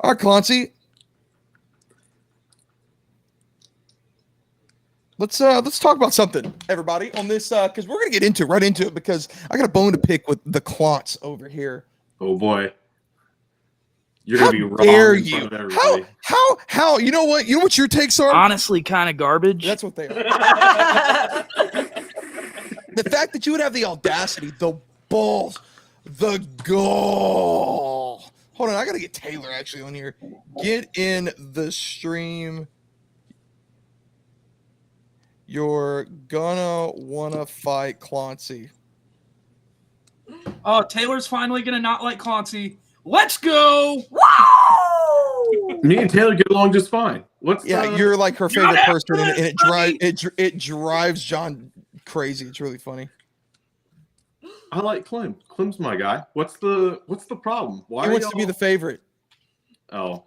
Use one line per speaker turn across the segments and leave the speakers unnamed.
All right, Clontsy. Let's talk about something, everybody, on this because we're gonna get right into it because I got a bone to pick with the Clonts over here.
Oh boy, you're gonna be wrong in front of everybody.
How? You know what? You know what your takes are?
Honestly, kind of garbage.
That's what they are. The fact that you would have the audacity, the balls, the gall. Hold on, I gotta get Taylor actually on here. Get in the stream. You're gonna wanna fight Clontsy.
Oh, Taylor's finally gonna not like Clontsy. Let's go!
Woo!
Me and Taylor get along just fine.
You're like her favorite person, and it drives John crazy. It's really funny.
I like Clem. Clem's my guy. What's the problem? Why
he wants to be the favorite?
Oh,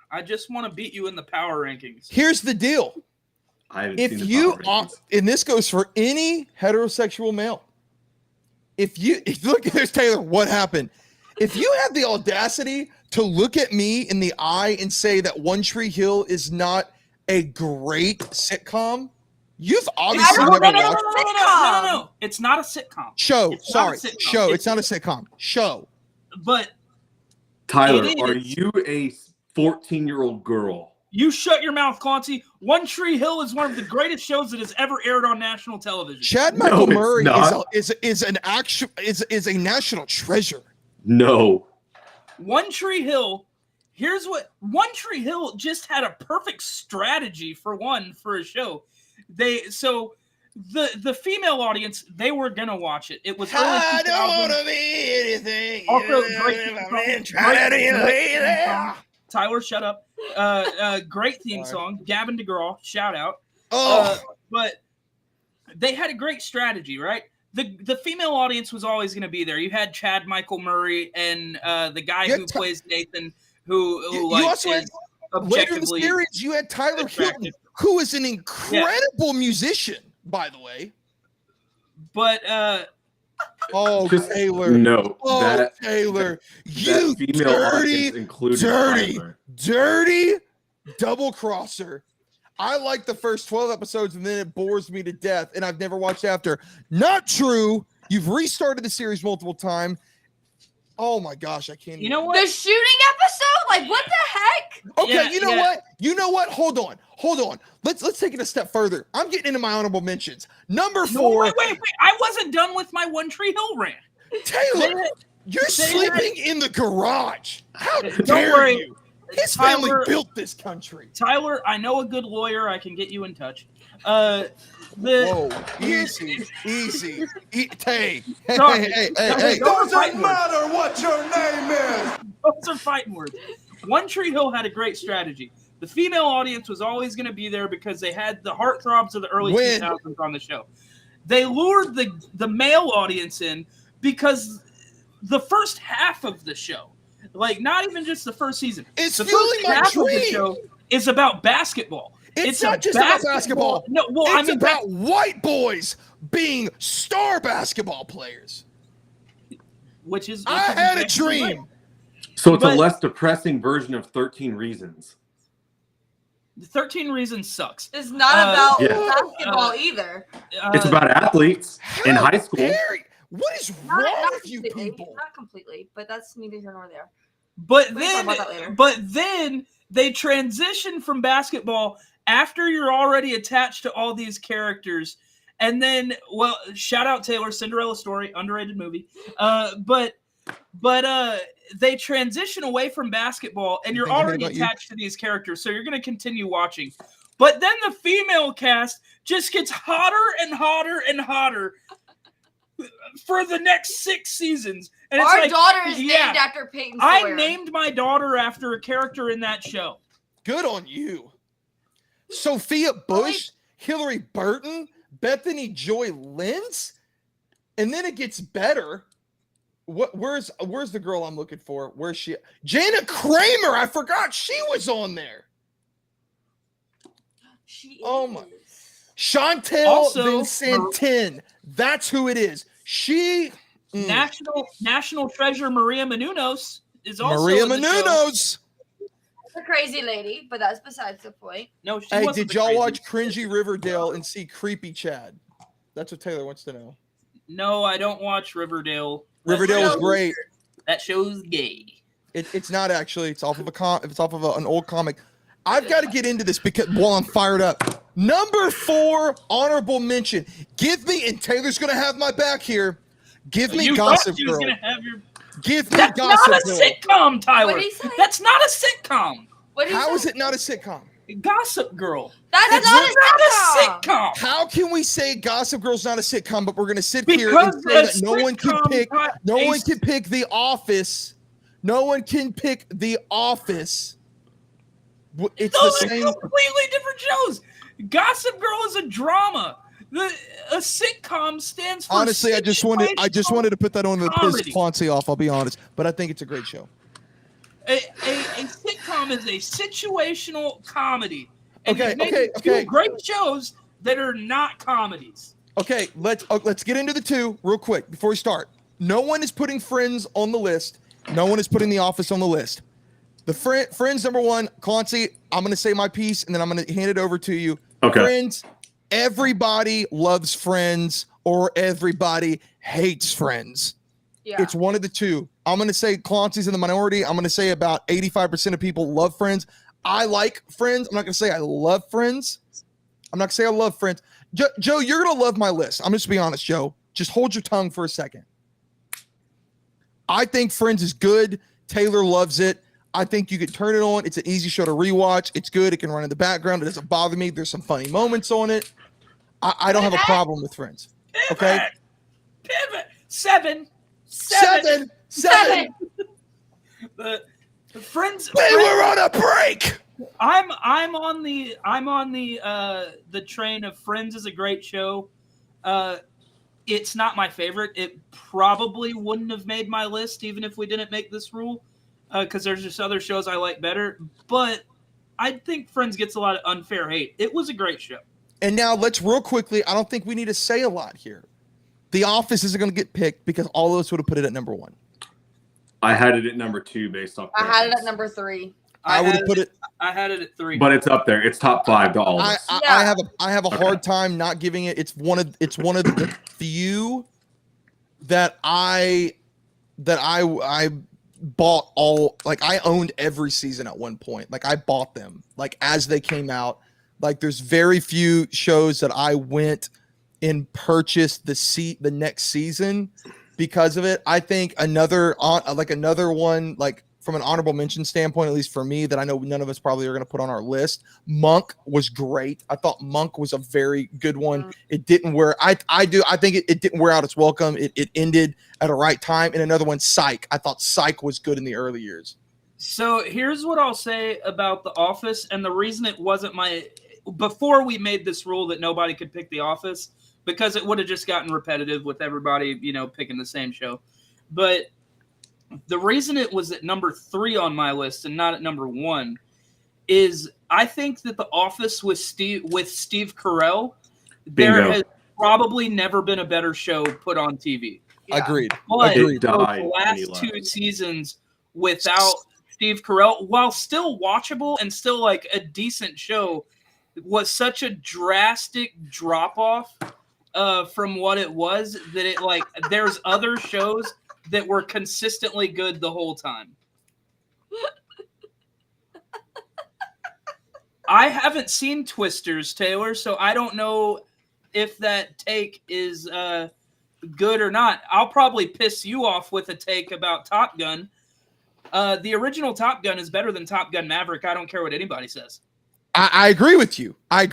I just want to beat you in the power rankings.
Here's the deal. If you and this goes for any heterosexual male, if you look at this, Taylor, what happened? If you have the audacity to look at me in the eye and say that One Tree Hill is not a great sitcom, you've obviously never watched it.
No. It's not a sitcom.
Show.
It's
Sorry.
not a sitcom.
Show. It's not a sitcom. Show.
But
Tyler, are you a 14-year-old girl?
You shut your mouth, Clontsy. One Tree Hill is one of the greatest shows that has ever aired on national television.
Chad Michael Murray is a national treasure.
No.
One Tree Hill. Here's what One Tree Hill just had a perfect strategy for a show. The female audience, they were gonna watch it. It was early 2000s.
I don't want to be anything.
Also, great Tyler, shut up. Great theme song. Gavin DeGraw, shout out. But they had a great strategy, right? The female audience was always going to be there. You had Chad Michael Murray and the guy who plays Nathan, who
also had, later in the series, you had Tyler Hilton, who is an incredible musician, by the way.
But
Taylor.
No.
Taylor.
You
dirty double crosser. I like the first 12 episodes and then it bores me to death and I've never watched after. Not true. You've restarted the series multiple times. Oh my gosh, I can't.
You know what?
The shooting episode? Like what the heck?
Okay, what? You know what? Hold on. Let's take it a step further. I'm getting into my honorable mentions. Number 4.
Wait. I wasn't done with my One Tree Hill rant.
Taylor, you're sleeping in the garage. How dare you? His family built this country.
Tyler, I know a good lawyer. I can get you in touch.
Whoa, easy. Hey.
Doesn't matter what your name is.
Those are fighting words. One Tree Hill had a great strategy. The female audience was always going to be there because they had the heartthrobs of the early 2000s on the show. They lured the male audience in because the first half of the show, like not even just the first season, the first half of the show is about basketball.
It's not just about basketball.
No,
it's about white boys being star basketball players. I had a dream.
Right.
So it's a less depressing version of 13 Reasons.
13 Reasons sucks.
It's not about basketball either.
It's about athletes in high school.
What is wrong with you people?
Not completely, but that's neither here nor there.
But then they transition from basketball after you're already attached to all these characters. And then, shout out Taylor, Cinderella Story, underrated movie. But they transition away from basketball, and you're already attached to these characters, so you're going to continue watching. But then the female cast just gets hotter and hotter and hotter for the next 6 seasons. And it's
Our daughter is named after Peyton Sawyer.
I named my daughter after a character in that show.
Good on you. Sophia Bush, Hillary Burton, Bethany Joy Lenz, and then it gets better. Where's the girl I'm looking for? Where's she? Jana Kramer. I forgot she was on there.
She is.
Oh my. Chantel Vincentin. That's who it is. She
National treasure Maria Menounos is also
Maria Menounos.
a crazy lady, but that's besides the point.
No, she
Hey,
wasn't
did
the
y'all
crazy.
watch Cringy Riverdale and see Creepy Chad? That's what Taylor wants to know.
No, I don't watch Riverdale.
Riverdale was great.
That show's gay.
It's not actually. It's off of an old comic. I've got to get into this because while I'm fired up. Number 4 honorable mention. Give me, and Taylor's gonna have my back here. Give me Gossip Girl. Give me
That's
Gossip
not a
Girl.
sitcom, Tyler.
What'd he say?
That's not a sitcom.
How is it not a sitcom?
Gossip Girl.
That's not a
sitcom.
How can we say Gossip Girl's not a sitcom, but we're gonna sit here
Because
and say that
a
no one can
sitcom
pick
got
no
a
one can pick The Office. No one can pick The Office. It's
Those
the
are
same.
completely different shows. Gossip Girl is a drama. A sitcom stands for
Honestly, I just wanted to put that on to piss
comedy.
Clontsy off. I'll be honest, but I think it's a great show.
A sitcom is a situational comedy. And
Okay,
there's maybe two great shows that are not comedies.
Okay, let's get into the 2 real quick before we start. No one is putting Friends on the list. No one is putting The Office on the list. The Friends number 1, Clontsy. I'm gonna say my piece and then I'm gonna hand it over to you.
Okay.
Friends. Everybody loves Friends or everybody hates Friends.
Yeah.
It's one of the 2. I'm going to say Clonty's in the minority. I'm going to say about 85% of people love Friends. I like Friends. I'm not going to say I love Friends. I'm not going to say I love Friends. Joe, you're going to love my list. I'm just be honest, Joe. Just hold your tongue for a second. I think Friends is good. Taylor loves it. I think you could turn it on. It's an easy show to rewatch. It's good. It can run in the background. It doesn't bother me. There's some funny moments on it. I don't have a problem with Friends. Okay?
Pivot. Seven.
The
Friends.
They were on a break.
I'm on the train of Friends is a great show. It's not my favorite. It probably wouldn't have made my list even if we didn't make this rule, because there's just other shows I like better. But I think Friends gets a lot of unfair hate. It was a great show.
And now let's real quickly. I don't think we need to say a lot here. The Office isn't going to get picked because all of us would have put it at number 1.
I had it at number 2 based off.
I had it at number 3.
I would have put it.
I had it at 3.
But it's up there. It's top 5 to all of us.
I have a hard time not giving it. It's one of the few that I bought all, like I owned every season at one point. Like I bought them like as they came out. Like there's very few shows that I went and purchased the next season because of it. I think another one, like from an honorable mention standpoint, at least for me, that I know none of us probably are going to put on our list. Monk was great. I thought Monk was a very good one. It didn't wear. I think it didn't wear out its welcome. It ended at a right time. And another one, Psych. I thought Psych was good in the early years.
So here's what I'll say about The Office, and the reason it wasn't before we made this rule that nobody could pick The Office, because it would have just gotten repetitive with everybody, picking the same show. But the reason it was at number 3 on my list and not at number 1 is I think that The Office with Steve Carell, there has probably never been a better show put on TV.
Yeah. Agreed.
But
the
last 2 seasons without Steve Carell, while still watchable and still like a decent show, was such a drastic drop off from what it was that it like there's other shows that were consistently good the whole time. I haven't seen Twisters, Taylor, so I don't know if that take is good or not. I'll probably piss you off with a take about Top Gun. The original Top Gun is better than Top Gun Maverick. I don't care what anybody says.
I agree with you. And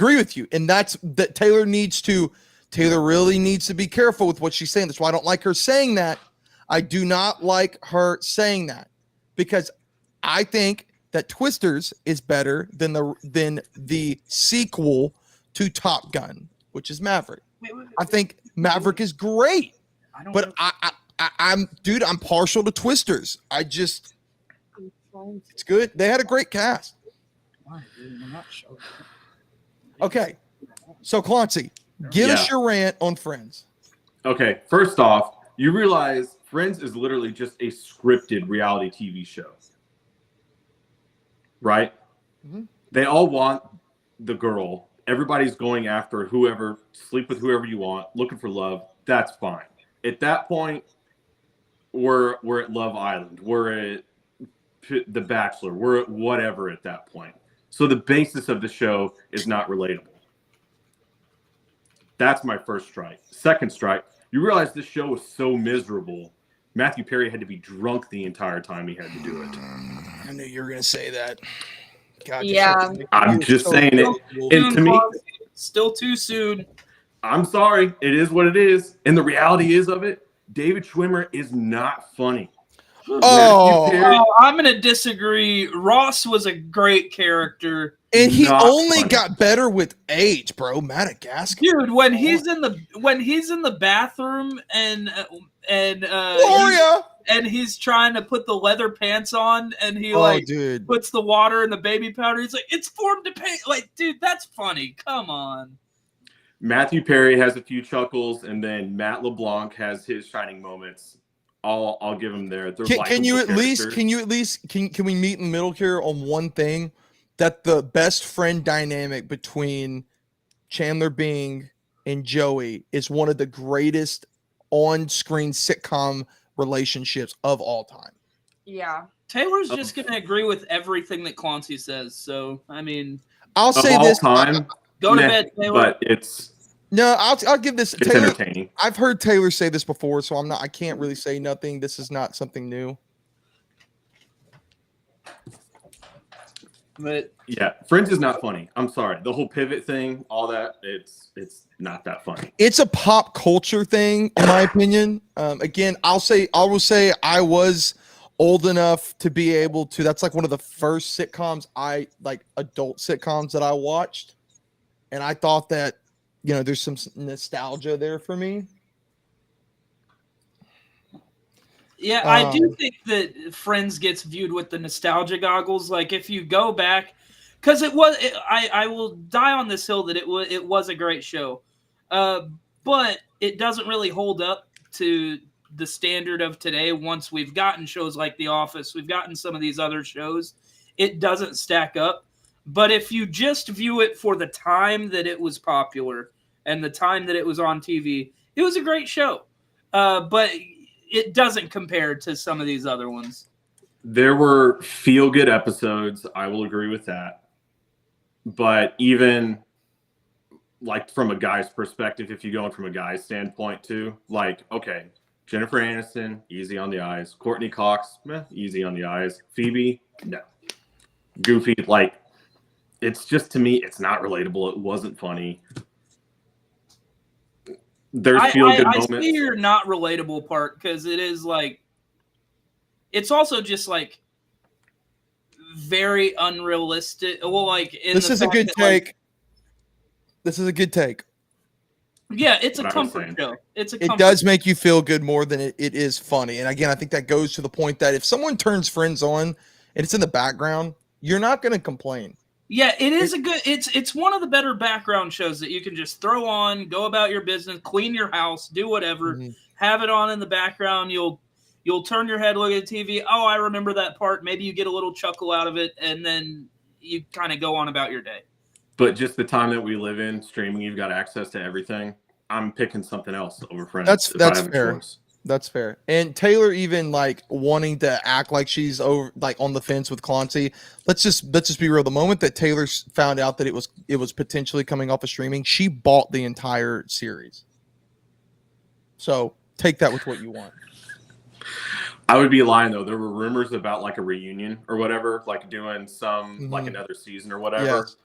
Taylor really needs to be careful with what she's saying. That's why I don't like her saying that. I do not like her saying that because I think that Twisters is better than the sequel to Top Gun, which is Maverick. I think Maverick is great, but I'm partial to Twisters. It's good. They had a great cast. Okay, so Clontsy, give us your rant on Friends.
Okay, first off, you realize Friends is literally just a scripted reality TV show. right?
Mm-hmm.
They all want the girl. Everybody's going after whoever, sleep with whoever you want, looking for love. That's fine. At that point, we're at Love Island. We're at The Bachelor. We're at whatever at that point. So the basis of the show is not relatable. That's my first strike. Second strike, you realize this show was so miserable. Matthew Perry had to be drunk the entire time he had to do it.
I knew you were going to say that. God,
Yeah.
I'm just saying it. And to me,
still too soon.
I'm sorry. It is what it is. And the reality is of it, David Schwimmer is not funny.
Oh,
I'm going to disagree. Ross was a great character.
And he
Not
only
funny.
got better with age, bro. Madagascar.
Dude, when he's in the bathroom and
Gloria,
he's trying to put the leather pants on and he
dude.
puts the water and the baby powder, he's like, it's formed to paint. Like, dude, that's funny. Come on.
Matthew Perry has a few chuckles, and then Matt LeBlanc has his shining moments. I'll give him there.
Can we meet in the middle here on one thing? That the best friend dynamic between Chandler Bing and Joey is one of the greatest on-screen sitcom relationships of all time.
Yeah.
Taylor's just going to agree with everything that Clontsy says. So, I mean,
I'll say this.
Time,
go to bed, Taylor.
But
I'll give this.
It's
Taylor,
entertaining.
I've heard Taylor say this before, so I can't really say nothing. This is not something new.
But
yeah, Friends is not funny. I'm sorry. The whole pivot thing, all that, it's not that funny.
It's a pop culture thing, in my opinion. Again, I will say I was old enough to be able to. That's like one of the first sitcoms adult sitcoms that I watched, and I thought that there's some nostalgia there for me.
yeah, I do think that Friends gets viewed with the nostalgia goggles. Like if you go back, because I will die on this hill that it was a great show, but it doesn't really hold up to the standard of today. Once we've gotten shows like The Office, we've gotten some of these other shows, it doesn't stack up. But if you just view it for the time that it was popular and the time that it was on TV, it was a great show. But it doesn't compare to some of these other ones.
There were feel-good episodes. I will agree with that. But even like from a guy's perspective, if you're going from a guy's standpoint too, like, okay, Jennifer Aniston, easy on the eyes. Courtney Cox, easy on the eyes. Phoebe, no. Goofy, like, it's just, to me, it's not relatable. It wasn't funny. There's feel-good moments.
I see your not relatable part because it is like, it's also just like very unrealistic. Well, like
this is a good take. This is a good take.
Yeah, it's a comfort show.
It does make you feel good more than it is funny. And again, I think that goes to the point that if someone turns Friends on and it's in the background, you're not going to complain.
Yeah, it's one of the better background shows that you can just throw on, go about your business, clean your house, do whatever, have it on in the background. You'll turn your head, look at the TV. Oh, I remember that part. Maybe you get a little chuckle out of it, and then you kind of go on about your day.
But just the time that we live in, streaming, you've got access to everything. I'm picking something else over Friends.
That's fair. That's fair. And Taylor even like wanting to act like she's over like on the fence with Clontsy. Let's just be real. The moment that Taylor found out that it was potentially coming off of streaming, she bought the entire series. So take that with what you want.
I would be lying though. There were rumors about like a reunion or whatever, like doing some like another season or whatever.
Yes.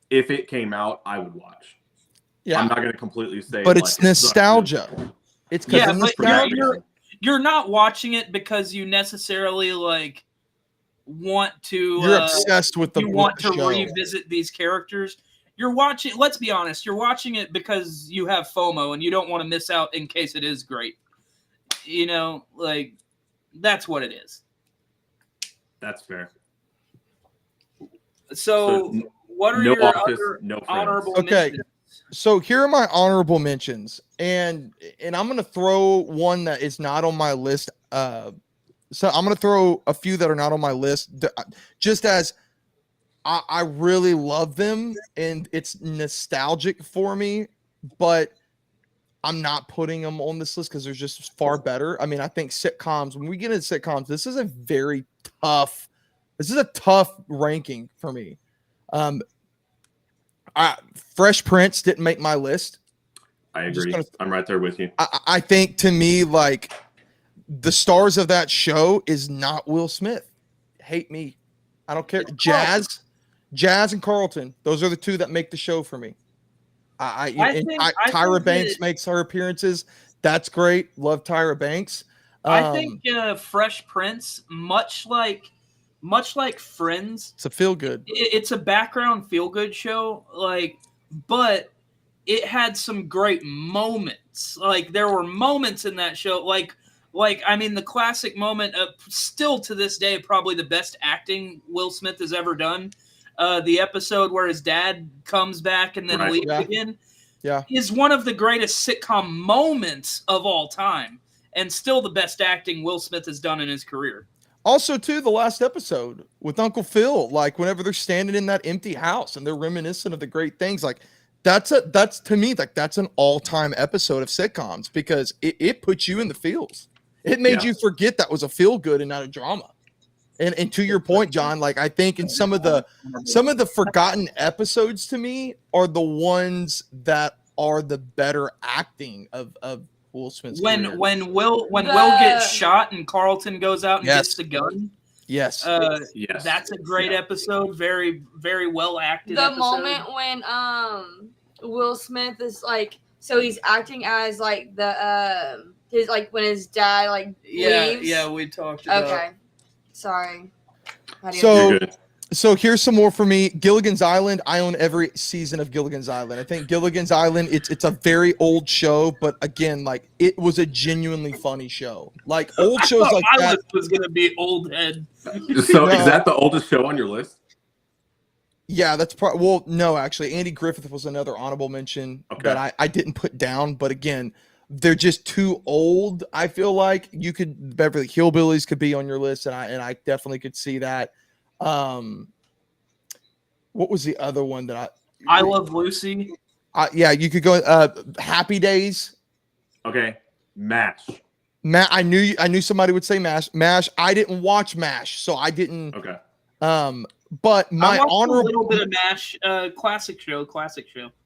If it came out, I would watch.
Yeah,
I'm not going to completely say,
but it's nostalgia. It's because
you're not watching it because you necessarily like want to.
You're obsessed with the.
You want to revisit these characters. You're watching. Let's be honest. You're watching it because you have FOMO and you don't want to miss out in case it is great. Like that's what it is.
That's fair.
So what are your other honorable mentions?
So here are my honorable mentions, and I'm gonna throw one that is not on my list. So I'm gonna throw a few that are not on my list, just as I really love them, and it's nostalgic for me, but I'm not putting them on this list because they're just far better. I mean, I think sitcoms, when we get into sitcoms, this is a tough ranking for me. Fresh Prince didn't make my list.
I agree. I'm right there with you.
I think, to me, like, the stars of that show is not Will Smith. Hate me. I don't care. Jazz and Carlton. Those are the two that make the show for me. Tyra Banks makes her appearances. That's great. Love Tyra Banks.
I think Fresh Prince, much like Friends,
it's a feel good.
It's a background feel good show. But it had some great moments. Like, there were moments in that show. I mean, the classic moment, still to this day, probably the best acting Will Smith has ever done. The episode where his dad comes back and then leaves again, is one of the greatest sitcom moments of all time, and still the best acting Will Smith has done in his career.
Also, too, the last episode with Uncle Phil, like, whenever they're standing in that empty house and they're reminiscent of the great things, like, that's to me, like, that's an all-time episode of sitcoms, because it puts you in the feels. It made you forget that was a feel good and not a drama. And to your point, John, like, I think in some of the forgotten episodes, to me, are the ones that are the better acting of Will Smith's career.
When Will gets shot and Carlton goes out and gets the gun.
Yes.
Yes.
That's a great episode. Very, very well acted.
The moment when Will Smith is like, so he's acting as like the his, like, when his dad leaves.
Yeah, we talked about.
Okay. Sorry.
So here's some more for me. Gilligan's Island. I own every season of Gilligan's Island. I think Gilligan's Island, it's a very old show, but again, like, it was a genuinely funny show. Like, old shows like that.
My list was gonna be Old Head.
So is that the oldest show on your list?
Yeah, that's well, no, actually, Andy Griffith was another honorable mention that I didn't put down, but again, they're just too old. I feel like Beverly Hillbillies could be on your list, and I definitely could see that. What was the other one that
I Love Lucy?
Yeah, you could go Happy Days.
Okay, MASH.
I knew somebody would say MASH. I didn't watch MASH, so I didn't.
Okay.
But my honorable
a little bit of MASH, classic show.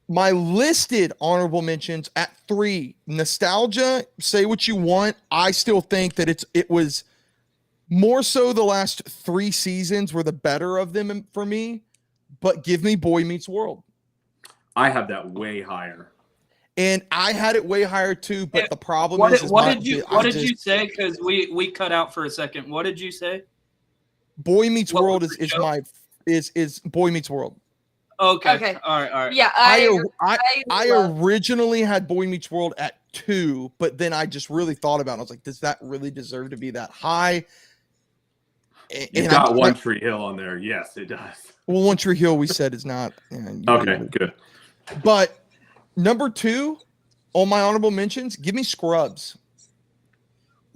My listed honorable mentions at 3, nostalgia. Say what you want. I still think that it was more so the last 3 seasons were the better of them for me. But give me Boy Meets World.
I have that way higher.
And I had it way higher too, but the problem
what did you say? Because we cut out for a second. What did you say?
Boy Meets World is Boy Meets World.
Okay. All right.
Yeah,
I originally had Boy Meets World at 2, but then I just really thought about it. I was like, does that really deserve to be that high?
You've got One Tree Hill on there. Yes, it does.
Well, One Tree Hill, we said, is not.
Okay, good.
But number 2 on my honorable mentions, give me Scrubs.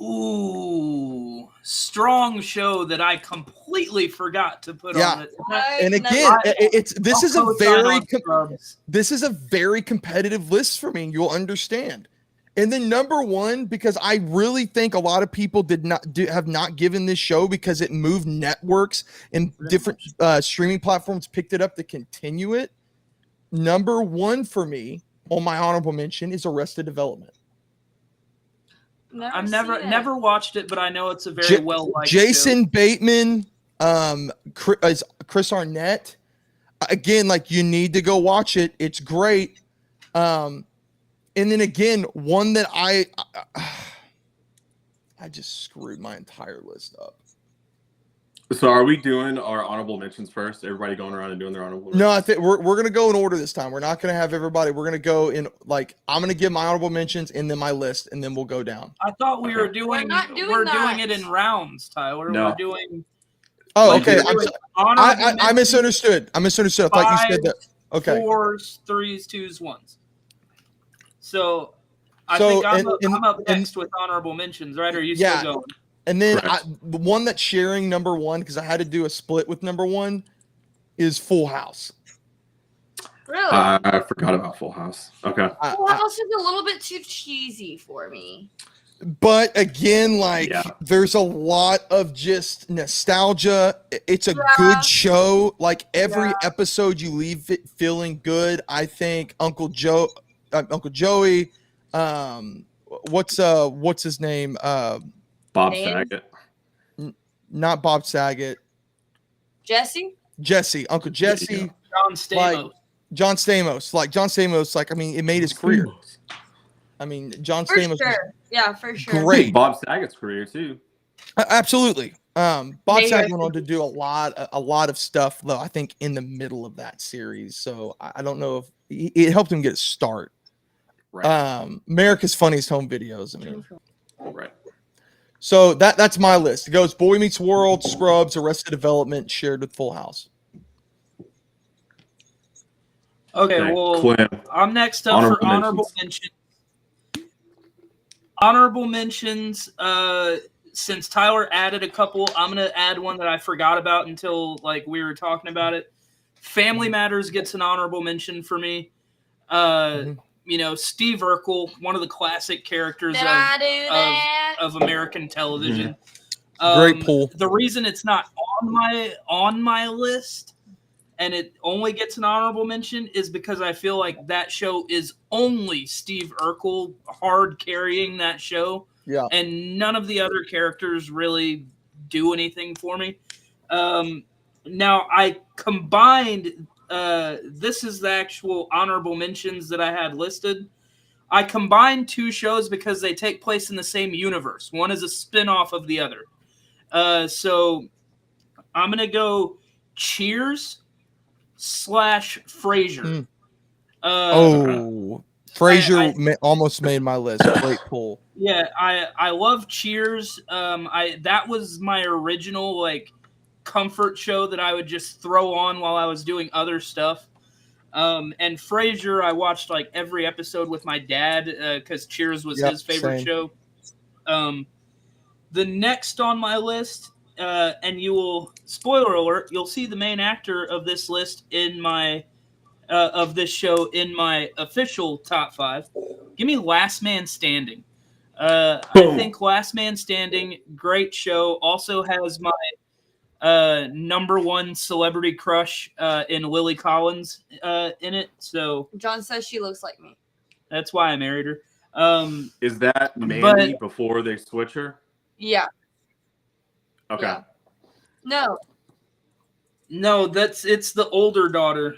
Ooh, strong show that I completely forgot to put on it.
And again, this is a very competitive list for me, and you'll understand. And then number 1, because I really think a lot of people have not given this show because it moved networks and different streaming platforms picked it up to continue it. Number 1 for me on my honorable mention is Arrested Development.
I've never watched it, but I know it's a very well-liked
Jason
show.
Bateman, Chris Arnett. Again, like, you need to go watch it. It's great. And then again, one that I just screwed my entire list up.
So are we doing our honorable mentions first? Everybody going around and doing their honorable mentions?
No, I think we're going to go in order this time. We're not going to have everybody. We're going to go in, like, I'm going to give my honorable mentions and then my list, and then we'll go down.
I thought we were doing doing it in rounds, Tyler.
No.
We're doing.
Oh, okay. I misunderstood. I thought you said that. Okay.
4s, 3s, 2s, 1s. So I think I'm up next with honorable mentions, right? Or are you still going?
And then the one that's sharing number 1, because I had to do a split with number 1, is Full House.
Really?
I forgot about Full House. Okay.
Full House is a little bit too cheesy for me.
But again, like there's a lot of just nostalgia. It's a good show. Like every episode, you leave it feeling good. I think Uncle Joey. What's his name?
Bob Saget.
Not Bob Saget.
Jesse.
Uncle Jesse.
John Stamos.
John Stamos. Like I mean, it made his career. I mean, John Stamos.
Sure. Yeah, for sure.
Great.
Bob Saget's career too.
Absolutely. Bob Saget went on to do a lot of stuff, though. I think in the middle of that series, so I don't know if it helped him get a start. Right. America's Funniest Home Videos. I mean,
right.
So that's my list. It goes Boy Meets World, Scrubs, Arrested Development, shared with Full House.
Okay, well, I'm next up for honorable mention. Honorable mentions. Since Tyler added a couple, I'm gonna add one that I forgot about until like we were talking about it. Family Matters gets an honorable mention for me. You know, Steve Urkel, one of the classic characters of American television.
Great pull.
The reason it's not on my list and it only gets an honorable mention is because I feel like that show is only Steve Urkel hard carrying that show.
Yeah.
And none of the other characters really do anything for me. Now I combined this is the actual honorable mentions that I had listed. I combined two shows because they take place in the same universe. One is a spin-off of the other. So I'm going to go Cheers / Frasier.
Frasier almost made my list. Great pull.
Yeah, I love Cheers. That was my original like comfort show that I would just throw on while I was doing other stuff. And Frasier, I watched like every episode with my dad because Cheers was his favorite show. The next on my list, and you will, spoiler alert, you'll see the main actor of this list in my of this show in my official top 5. Give me Last Man Standing. I think Last Man Standing, great show. Also has my number one celebrity crush in Lily Collins in it. So
John says she looks like me.
That's why I married her.
Is that Mandy before they switch her?
Yeah.
Okay.
Yeah.
No, it's the older daughter.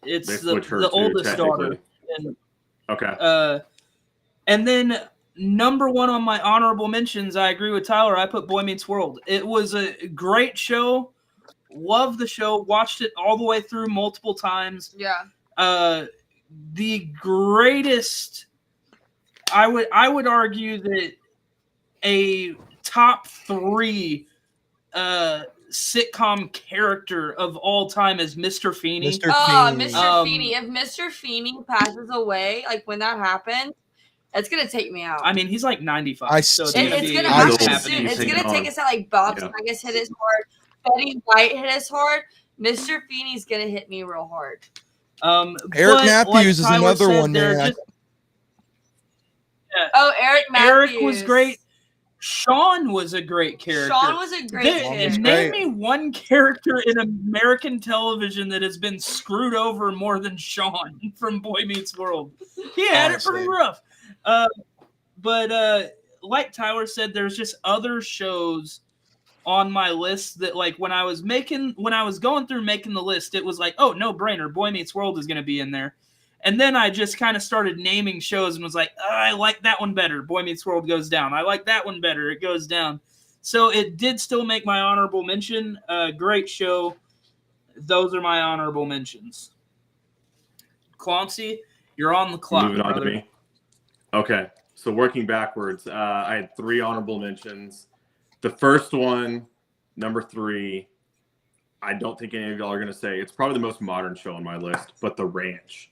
It's the oldest daughter. And,
okay.
And then number one on my honorable mentions, I agree with Tyler. I put Boy Meets World. It was a great show. Loved the show. Watched it all the way through multiple times.
Yeah.
The greatest. I would argue that a top 3 sitcom character of all time is Mr. Feeney.
Mr. Feeney. If Mr. Feeney passes away, like when that happens, it's gonna take me out.
I mean, he's like 95.
So it's gonna happen soon. It's gonna take us out like Bob Saget hit us hard, Betty White hit us hard. Mr. Feeney's gonna hit me real hard.
Eric Matthews is another one there.
Eric
Matthews.
Eric was great. Sean was a great character. Name me one character in American television that has been screwed over more than Sean from Boy Meets World. He had it pretty rough. But like Tyler said, there's just other shows on my list that like when I was going through making the list, it was like, oh, no brainer. Boy Meets World is going to be in there. And then I just kind of started naming shows and was like, I like that one better. Boy Meets World goes down. I like that one better. It goes down. So it did still make my honorable mention. Great show. Those are my honorable mentions. Clontsy, you're on the clock.
Moving on to me. Okay. So working backwards, I had 3 honorable mentions. The first one, number 3, I don't think any of y'all are going to say. It's probably the most modern show on my list, but The Ranch.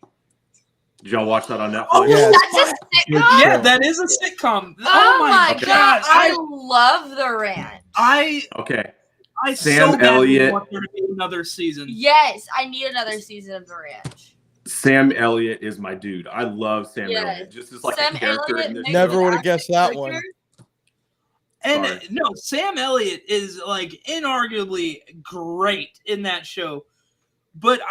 Did y'all watch that on Netflix?
Oh, that's a sitcom?
Yeah, that is a sitcom.
Oh my God. I love The Ranch.
Okay. Sam
so badly
Elliott.
want there to be another season.
Yes, I need another season of The Ranch.
Sam Elliott is my dude. I love Sam Elliott. Just as like
Sam
a character
Elliott
in this
makes
show.
Never would have guessed that
character.
one.
And
Sorry.
no, Sam Elliott is like inarguably great in that show. But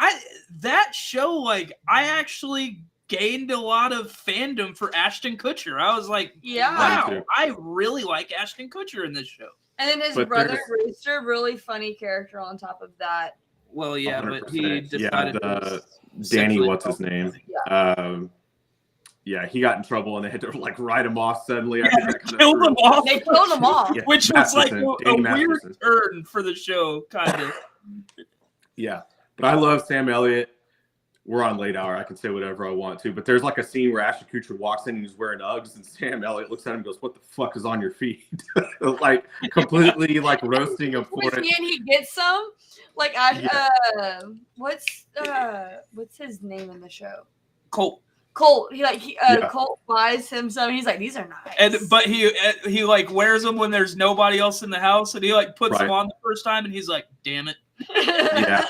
that show, like, I actually gained a lot of fandom for Ashton Kutcher. I was like, wow, I really like Ashton Kutcher in this show.
And then his brother Rooster, really funny character on top of that.
Well, yeah,
100%.
but he decided
Danny, what's his name? Yeah, he got in trouble and they had to like write him off suddenly.
Yeah, they killed him off.
They killed him off,
yeah,
which was like a weird
Masterson.
turn for the show, kind of.
Yeah, but I love Sam Elliott. We're on late hour. I can say whatever I want to, but there's like a scene where Ashton Kutcher walks in and he's wearing Uggs, and Sam Elliott looks at him and goes, "What the fuck is on your feet?" Like completely like roasting him for it.
And he gets some. Like what's his name in the show?
Colt.
Colt buys him some. He's like, these are nice.
But he like wears them when there's nobody else in the house, and he like puts them on the first time, and he's like, "Damn it."
Yeah.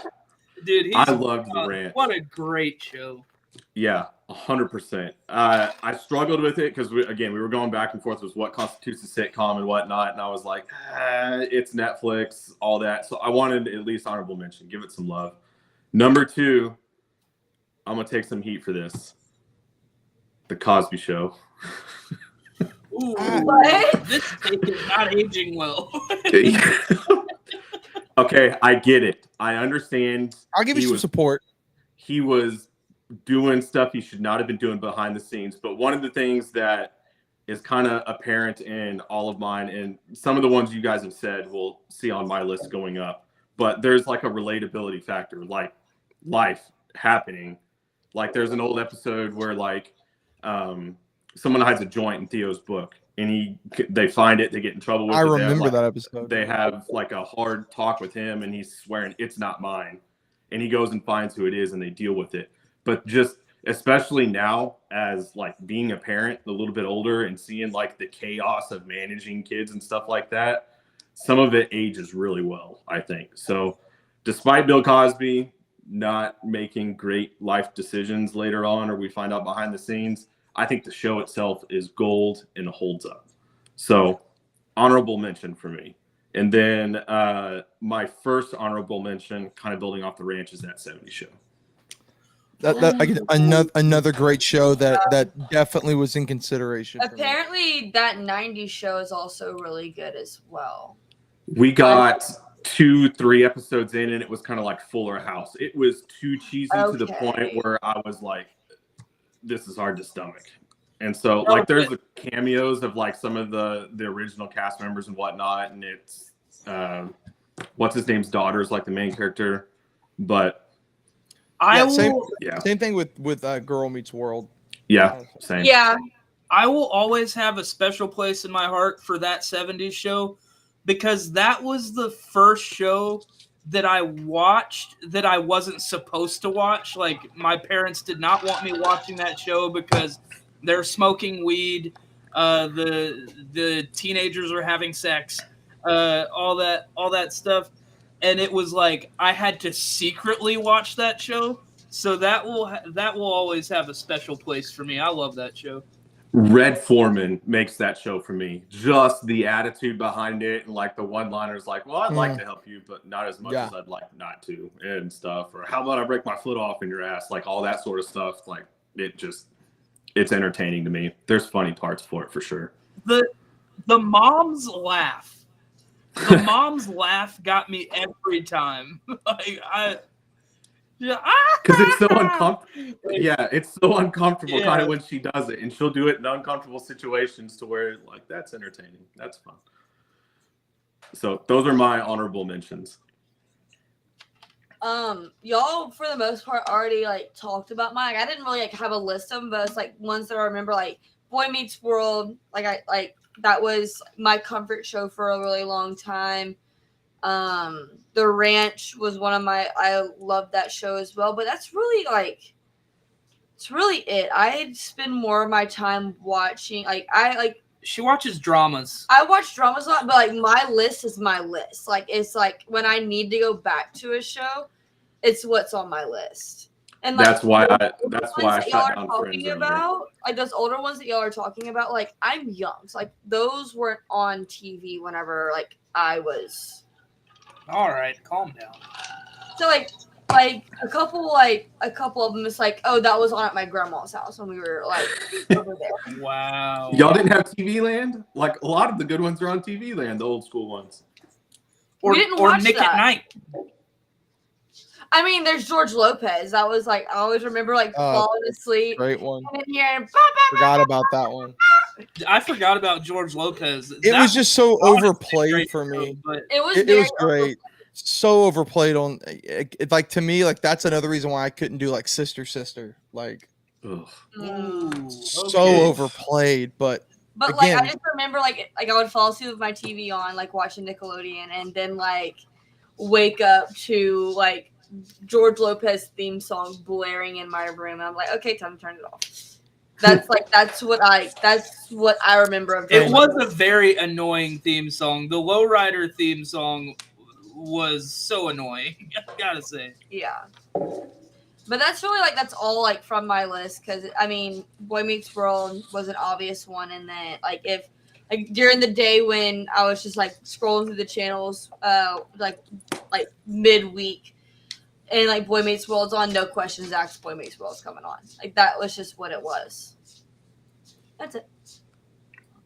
Dude,
I loved The Ranch.
What a great show.
Yeah, 100%. I struggled with it because we were going back and forth with what constitutes a sitcom and whatnot, and I was like, it's Netflix, all that. So I wanted at least honorable mention, give it some love. Number 2, I'm gonna take some heat for this. The Cosby Show.
Ooh, what? This is not aging well.
Okay, I get it. I understand.
I'll give you some support.
He was doing stuff he should not have been doing behind the scenes. But one of the things that is kind of apparent in all of mine, and some of the ones you guys have said we'll see on my list going up, but there's like a relatability factor, like life happening. Like there's an old episode where like someone hides a joint in Theo's book. And they find it, they get in trouble with it.
I remember that episode.
They have like a hard talk with him, and he's swearing it's not mine. And he goes and finds who it is, and they deal with it. But just especially now, as like being a parent, a little bit older, and seeing like the chaos of managing kids and stuff like that, some of it ages really well, I think. So, despite Bill Cosby not making great life decisions later on, or we find out behind the scenes, I think the show itself is gold and holds up. So, honorable mention for me. And then my first honorable mention, kind of building off The Ranch, is that 70s show.
Another great show that definitely was in consideration.
Apparently, that 90s show is also really good as well.
We got 2-3 episodes in, and it was kind of like Fuller House. It was too cheesy to the point where I was like, this is hard to stomach. And so like there's the cameos of like some of the original cast members and whatnot, and it's what's his name's daughter is like the main character, but
same thing with Girl Meets World.
Same.
I will always have a special place in my heart for that 70s show, because that was the first show that I watched that I wasn't supposed to watch. Like, my parents did not want me watching that show because they're smoking weed, the teenagers are having sex, all that stuff. And it was like I had to secretly watch that show. So that will always have a special place for me. I love that show.
Red Foreman makes that show for me. Just the attitude behind it, and like the one-liners, like, "Well, I'd like to help you, but not as much as I'd like not to," and stuff. Or how about I break my foot off in your ass? Like all that sort of stuff. Like it's entertaining to me. There's funny parts for it for sure.
The mom's laugh. The mom's laugh got me every time.
Because it's so uncomfortable. Yeah, it's so uncomfortable kind of when she does it, and she'll do it in uncomfortable situations to where like that's entertaining. That's fun. So those are my honorable mentions.
Y'all for the most part already like talked about mine. Like, I didn't really like have a list of them, but it's like ones that I remember, like Boy Meets World. Like that was my comfort show for a really long time. The Ranch was one of I loved that show as well, but that's really it's really it. I spend more of my time watching,
She watches dramas.
I watch dramas a lot, but like my list is my list. Like it's like when I need to go back to a show, it's what's on my list. And like
that's why I
y'all
shut
are
down
talking
Friends
about, like those older ones that y'all are talking about, like I'm young, so like those weren't on TV whenever like I was.
All right, calm down.
So like a couple of them, it's like, oh, that was on at my grandma's house when we were like over there.
Wow.
Y'all didn't have TV Land? Like a lot of the good ones are on TV Land, the old school ones.
Or Nick
that.
at Night.
I mean, there's George Lopez. That was like I always remember like falling asleep.
Great one.
And then hearing,
Forgot about that one.
I forgot about George Lopez.
It was just so overplayed for me.
But
it was
great. So overplayed on it, like to me, like that's another reason why I couldn't do like Sister like so overplayed. But
again, like I just remember like I would fall asleep with my TV on, like watching Nickelodeon, and then like wake up to like George Lopez theme song blaring in my room. And I'm like, okay, time to turn it off. That's what I remember of
it was a very annoying theme song. The Lowrider theme song was so annoying. I gotta say.
Yeah. But that's really like that's all like from my list, because I mean Boy Meets World was an obvious one, and then like if like during the day when I was just like scrolling through the channels like midweek and like Boy Meets World's on, no questions asked, Boy Meets World's coming on. Like that was just what it was. That's it.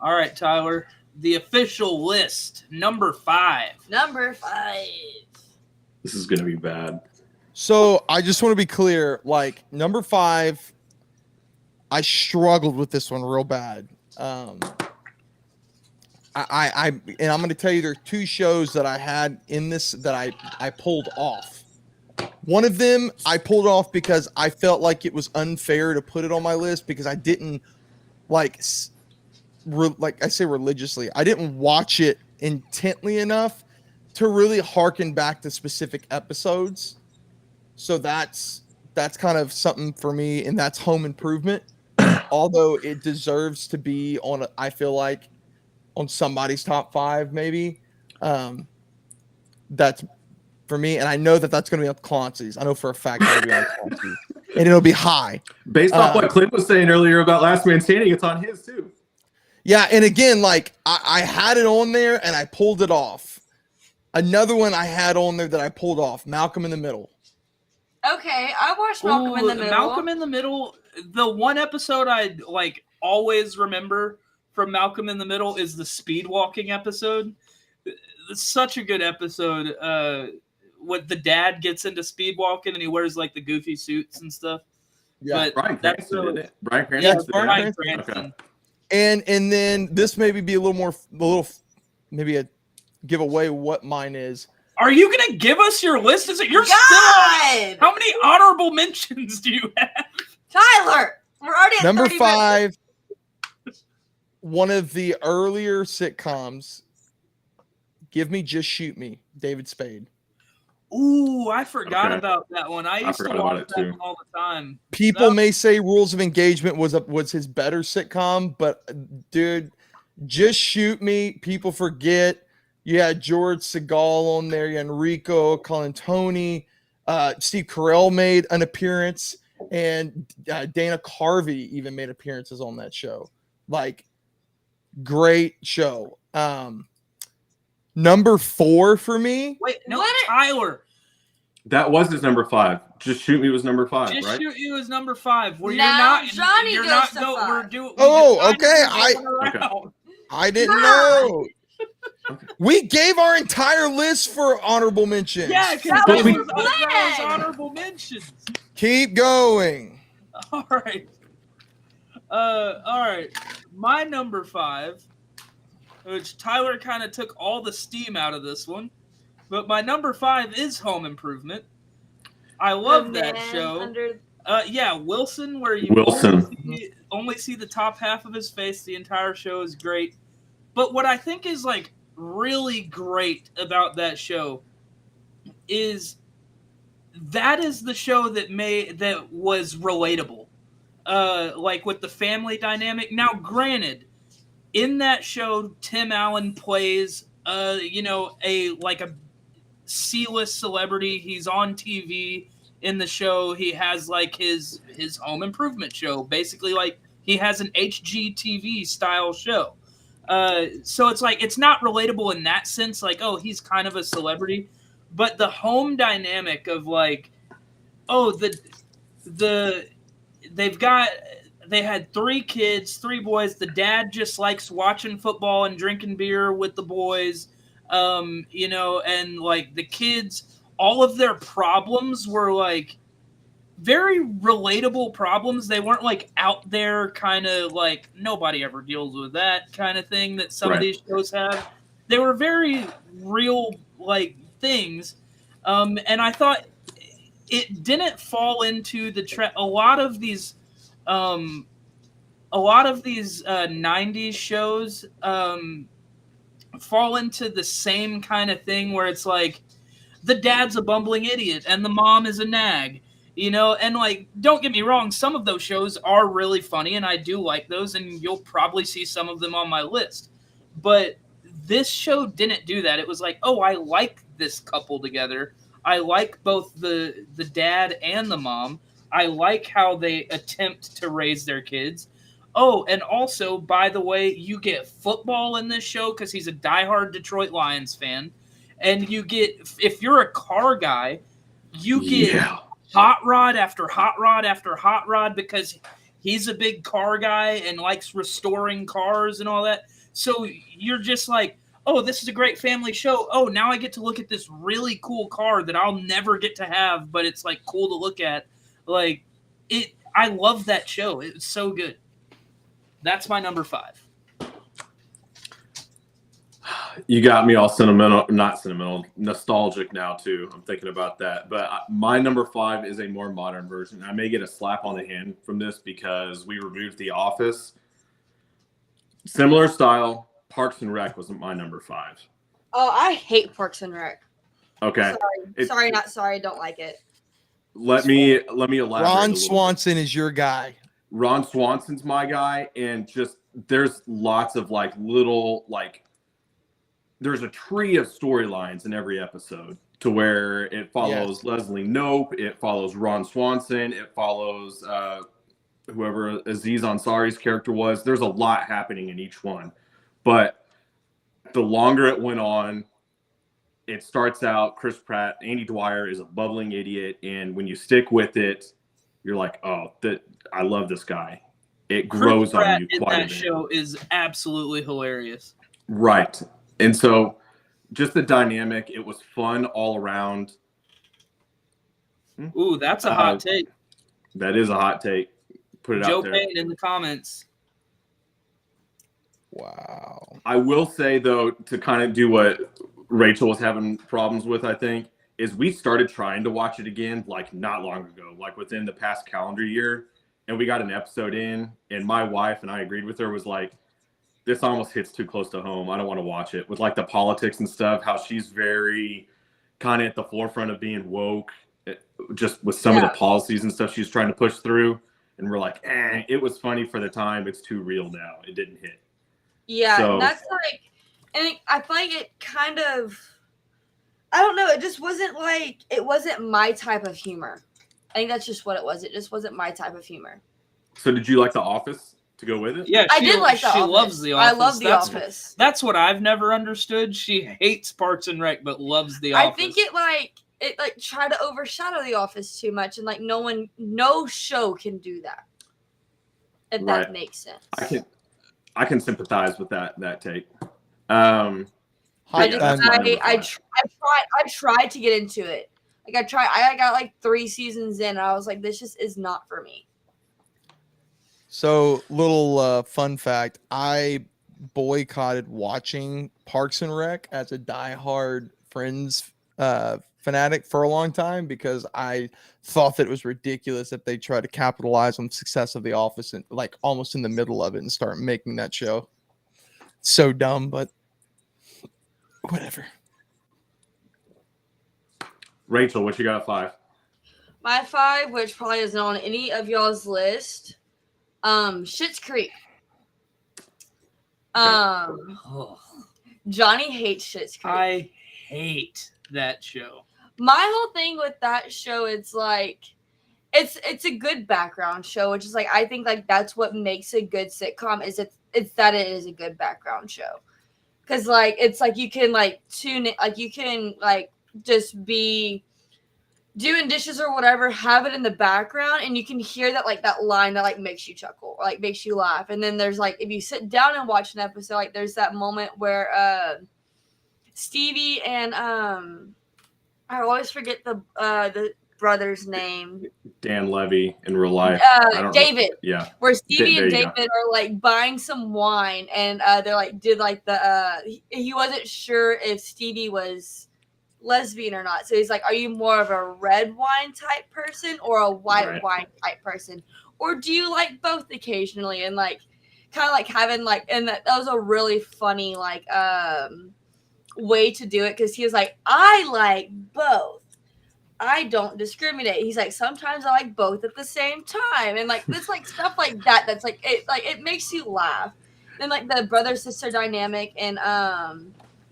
All right, Tyler. The official list, number 5.
Number 5.
This is gonna be bad.
So I just want to be clear, like number 5, I struggled with this one real bad. I I'm going to tell you, there are 2 shows that I had in this that I pulled off. One of them I pulled off because I felt like it was unfair to put it on my list, because I didn't like I say religiously, I didn't watch it intently enough to really harken back to specific episodes. So that's kind of something for me, and that's Home Improvement. Although it deserves to be on, I feel like, on somebody's top 5, maybe. That's for me, and I know that that's going to be on Clontsy's. I know for a fact it'll be on Clontsy, and it'll be high.
Based off what Clint was saying earlier about Last Man Standing, it's on his too.
Yeah, and again, like I had it on there and I pulled it off. Another one I had on there that I pulled off, Malcolm in the Middle.
Okay, I watched Malcolm in the Middle.
Malcolm in the Middle, the one episode I like always remember from Malcolm in the Middle is the speed walking episode. It's such a good episode. What the dad gets into speed walking and he wears like the goofy suits and stuff.
Yeah,
but
Bryan Cranston did it. Bryan Cranston.
Yeah,
did it.
Bryan Cranston.
Okay.
And then this maybe be a little maybe a give away what mine is.
Are you gonna give us your list? Is it you're
God!
still on? How many honorable mentions do you have?
Tyler, we're already at
Number
30
5, one of the earlier sitcoms. Give Me, Just Shoot Me, David Spade.
Ooh, I forgot about that one. I used to watch that
too.
one all the time.
People may say Rules of Engagement was his better sitcom, but dude, Just Shoot Me, people forget. You had George Segal on there, you had Enrico Colantoni, Steve Carell made an appearance, and Dana Carvey even made appearances on that show. Like, great show. Number 4 for me.
Wait, no, Tyler.
That was his number 5. Just Shoot Me was number 5,
Just
right?
Shoot You is number 5. Where
Now
you're not,
Johnny
you're
goes
not
to
go.
5.
We're doing.
Okay. I didn't know.
Okay.
We gave our entire list for honorable mentions.
Yeah, because
That
that
was
was
planned.
honorable mentions.
Keep going.
All right. All right. My number 5, which Tyler kind of took all the steam out of this one, but my number 5 is Home Improvement. I love that show. Yeah, Wilson, where you only see the top half of his face. The entire show is great. But what I think is like really great about that show is that is the show that was relatable. Like with the family dynamic. Now, granted, in that show, Tim Allen plays, a C-list celebrity. He's on TV in the show. He has like his home improvement show. Basically, like he has an HGTV style show. So it's like it's not relatable in that sense. Like, oh, he's kind of a celebrity, but the home dynamic of like, oh, they had 3 kids, 3 boys. The dad just likes watching football and drinking beer with the boys. And like the kids, all of their problems were like very relatable problems. They weren't like out there kind of like nobody ever deals with that kind of thing that some of these shows have. They were very real like things. And I thought it didn't fall into the a lot of these 90s shows fall into the same kind of thing where it's like the dad's a bumbling idiot and the mom is a nag, and like, don't get me wrong, some of those shows are really funny and I do like those, and you'll probably see some of them on my list. But this show didn't do that. It was like, oh, I like this couple together. I like both the dad and the mom. I like how they attempt to raise their kids. Oh, and also, by the way, you get football in this show because he's a diehard Detroit Lions fan. And you get, if you're a car guy, you get hot rod after hot rod after hot rod because he's a big car guy and likes restoring cars and all that. So you're just like, oh, this is a great family show. Oh, now I get to look at this really cool car that I'll never get to have, but it's like cool to look at. Like I love that show. It was so good. That's my number 5.
You got me all not sentimental, nostalgic now too. I'm thinking about that. But my number 5 is a more modern version. I may get a slap on the hand from this because we removed The Office. Similar style, Parks and Rec wasn't my number 5.
Oh, I hate Parks and Rec.
Okay.
Sorry, don't like it.
Let me elaborate.
Ron Swanson is your guy.
Ron Swanson's my guy, and just there's lots of like little like there's a tree of storylines in every episode to where it follows Leslie Knope, it follows Ron Swanson, it follows whoever Aziz Ansari's character was. There's a lot happening in each one, but the longer it went on, it starts out Chris Pratt, Andy Dwyer is a bubbling idiot, and when you stick with it, you're like, oh, I love this guy. It grows
Chris Pratt
on you quite a bit.
That show is absolutely hilarious.
Right. And so just the dynamic, it was fun all around.
Ooh, that's a hot take.
That is a hot take. Put it out there.
Joe Payne in the comments.
Wow.
I will say, though, to kind of do what Rachel was having problems with, I think, is we started trying to watch it again like not long ago, like within the past calendar year. And we got an episode in, and my wife, and I agreed with her, was like, this almost hits too close to home. I don't want to watch it. With like the politics and stuff, how she's very kind of at the forefront of being woke, just with some of the policies and stuff she's trying to push through. And we're like, it was funny for the time. It's too real now. It didn't hit.
Yeah, so, that's like, and I feel like it kind of, I don't know. It just wasn't like, it wasn't my type of humor. I think that's just what it was. It just wasn't my type of humor.
So did you like The Office to go with it?
Yeah,
I did like The Office.
She loves The Office.
I love The Office.
That's what I've never understood. She hates Parks and Rec, but loves The Office.
I think it tried to overshadow The Office too much, and like no show can do that. If that makes sense.
I can sympathize with that take.
I tried to get into it. Like I got like 3 seasons in, and I was like, this just is not for me.
So, little fun fact: I boycotted watching Parks and Rec as a diehard Friends fanatic for a long time because I thought that it was ridiculous if they tried to capitalize on the success of The Office and like almost in the middle of it and start making that show. So dumb, but whatever.
Rachel, what you got at 5?
My 5, which probably isn't on any of y'all's list, Schitt's Creek. Johnny hates Schitt's Creek.
I hate that show.
My whole thing with that show, it's like, it's a good background show, which is like, I think like that's what makes a good sitcom is it's that it is a good background show. Cause like, it's like you can like tune it, like you can like just be doing dishes or whatever, have it in the background, and you can hear that like that line that like makes you chuckle or like makes you laugh. And then there's like, if you sit down and watch an episode, like there's that moment where Stevie and I always forget the brother's name.
Dan Levy in real life.
David.
Yeah.
Where Stevie and David are like buying some wine, and they're like did like the he wasn't sure if Stevie was lesbian or not. So he's like, are you more of a red wine type person or a white wine type person? Or do you like both occasionally? And like kind of like having like, and that was a really funny like way to do it, because he was like, I like both. I don't discriminate. He's like, sometimes I like both at the same time. And like it's like stuff like that that's like it makes you laugh. And like the brother sister dynamic and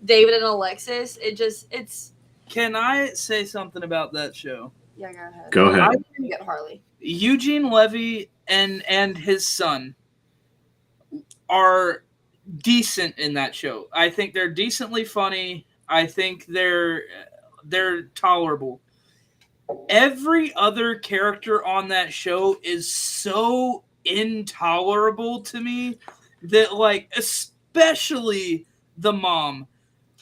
David and Alexis, it's
Can I say something about that show?
Yeah, go ahead.
Go ahead.
I didn't get Harley.
Eugene Levy and his son are decent in that show. I think they're decently funny. I think they're tolerable. Every other character on that show is so intolerable to me that, like, especially the mom.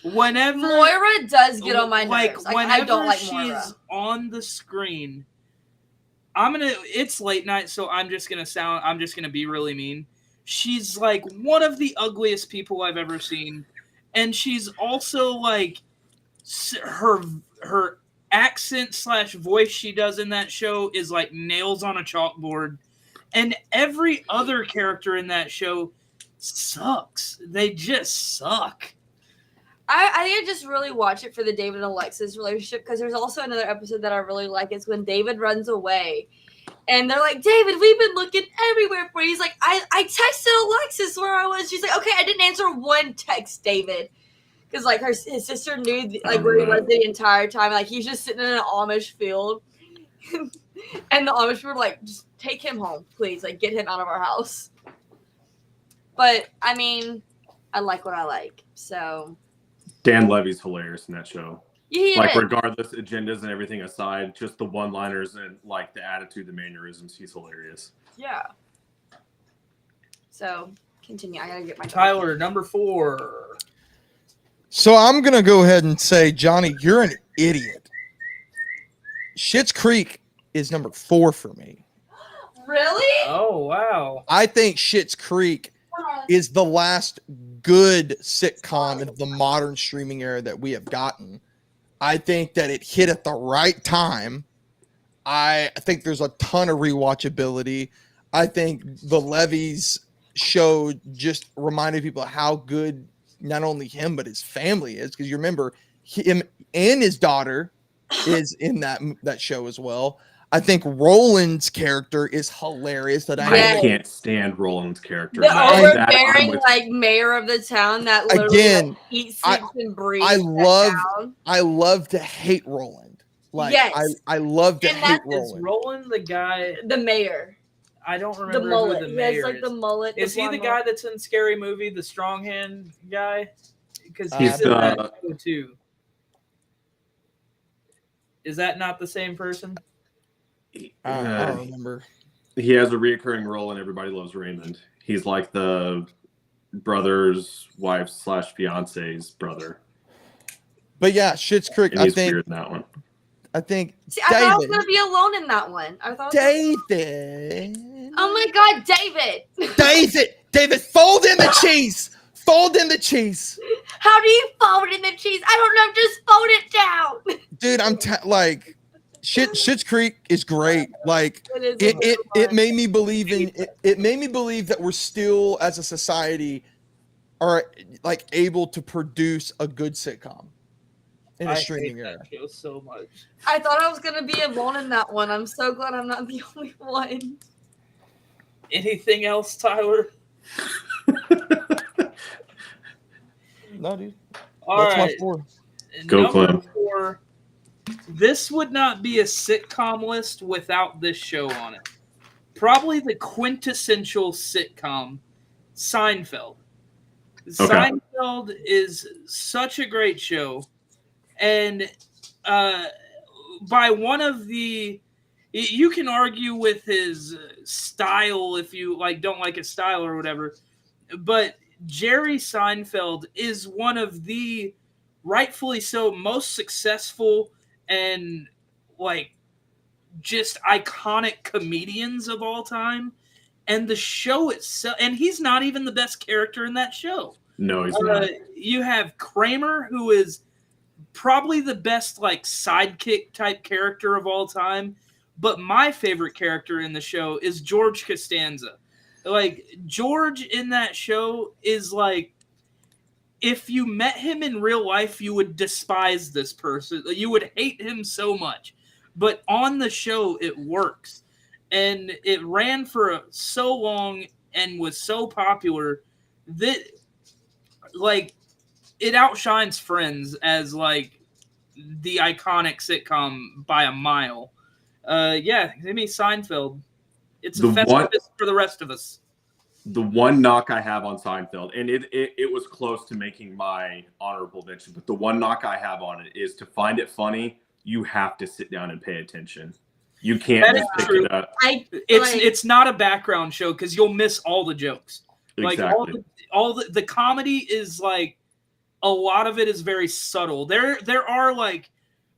Whenever
Moira does get on my nerves. Like, I don't like Moira.
She's on the screen, it's late night, so I'm just gonna be really mean. She's like one of the ugliest people I've ever seen. And she's also like her accent / voice she does in that show is like nails on a chalkboard. And every other character in that show sucks. They just suck.
I think I just really watch it for the David and Alexis relationship, because there's also another episode that I really like. It's when David runs away. And they're like, David, we've been looking everywhere for you. He's like, I texted Alexis where I was. She's like, okay, I didn't answer one text, David. Because, like, his sister knew, like, where he was the entire time. Like, he's just sitting in an Amish field. And the Amish were like, just take him home, please. Like, get him out of our house. But, I mean, I like what I like. So.
Dan Levy's hilarious in that show.
Yeah,
like, regardless, agendas and everything aside, just the one-liners and, like, the attitude, the mannerisms, he's hilarious.
Yeah. So, continue. I gotta get my
Tyler, number 4.
So I'm going to go ahead and say, Johnny, you're an idiot. Schitt's Creek is number 4 for me.
Really?
Oh, wow.
I think Schitt's Creek is the last good sitcom of the modern streaming era that we have gotten. I think that it hit at the right time. I think there's a ton of rewatchability. I think the Levy's show just reminded people how good not only him but his family is, because you remember him and his daughter is in that show as well. I think Roland's character is hilarious.
I can't stand Roland's character.
The overbearing, like, mayor of the town that literally
again,
eats, sleeps, and breathes.
I love to hate Roland. Like, yes. I love to hate Roland.
Is Roland the guy?
The mayor.
I don't remember
the mullet.
who the mayor
he has, like, the mullet.
Is he the guy that's in Scary Movie, the strong hand guy? Because
he's
in that show too. Is that not the same person?
I don't remember.
He has a reoccurring role in Everybody Loves Raymond. He's like the brother's wife / fiance's brother.
But yeah, Schitt's Creek.
And he's weird in that one.
I think.
See, I thought I was gonna be alone in that one. I thought
David.
Oh my God, David.
David, fold in the cheese. Fold in the cheese.
How do you fold in the cheese? I don't know. Just fold it down.
Dude, I'm like. Schitt's Creek is great. Like it made me believe in it made me believe that we're still as a society are like able to produce a good sitcom in a streaming era.
That show so much.
I thought I was gonna be alone in that one. I'm so glad I'm not the only one.
Anything else, Tyler?
No, dude.
All
That's
right.
my 4.
Go,
Number
Clem.
4. This would not be a sitcom list without this show on it. Probably the quintessential sitcom, Seinfeld.
Okay.
Seinfeld is such a great show. And by one of the... You can argue with his style if you don't like his style or whatever, but Jerry Seinfeld is one of the, rightfully so, most successful and just iconic comedians of all time. And the show itself, and he's not even the best character in that show.
No, he's not.
You have Kramer, who is probably the best sidekick type character of all time. But my favorite character in the show is George Costanza. George in that show is if you met him in real life, you would despise this person. You would hate him so much. But on the show, it works. And it ran for so long and was so popular that, it outshines Friends as, the iconic sitcom by a mile. Yeah, give me Seinfeld. It's a festivus for the rest of us.
The one knock I have on Seinfeld, and it was close to making my honorable mention, but the one knock I have on it is to find it funny, you have to sit down and pay attention. You can't just pick it up.
It's not a background show because you'll miss all the jokes.
Exactly.
All the comedy is a lot of it is very subtle. There are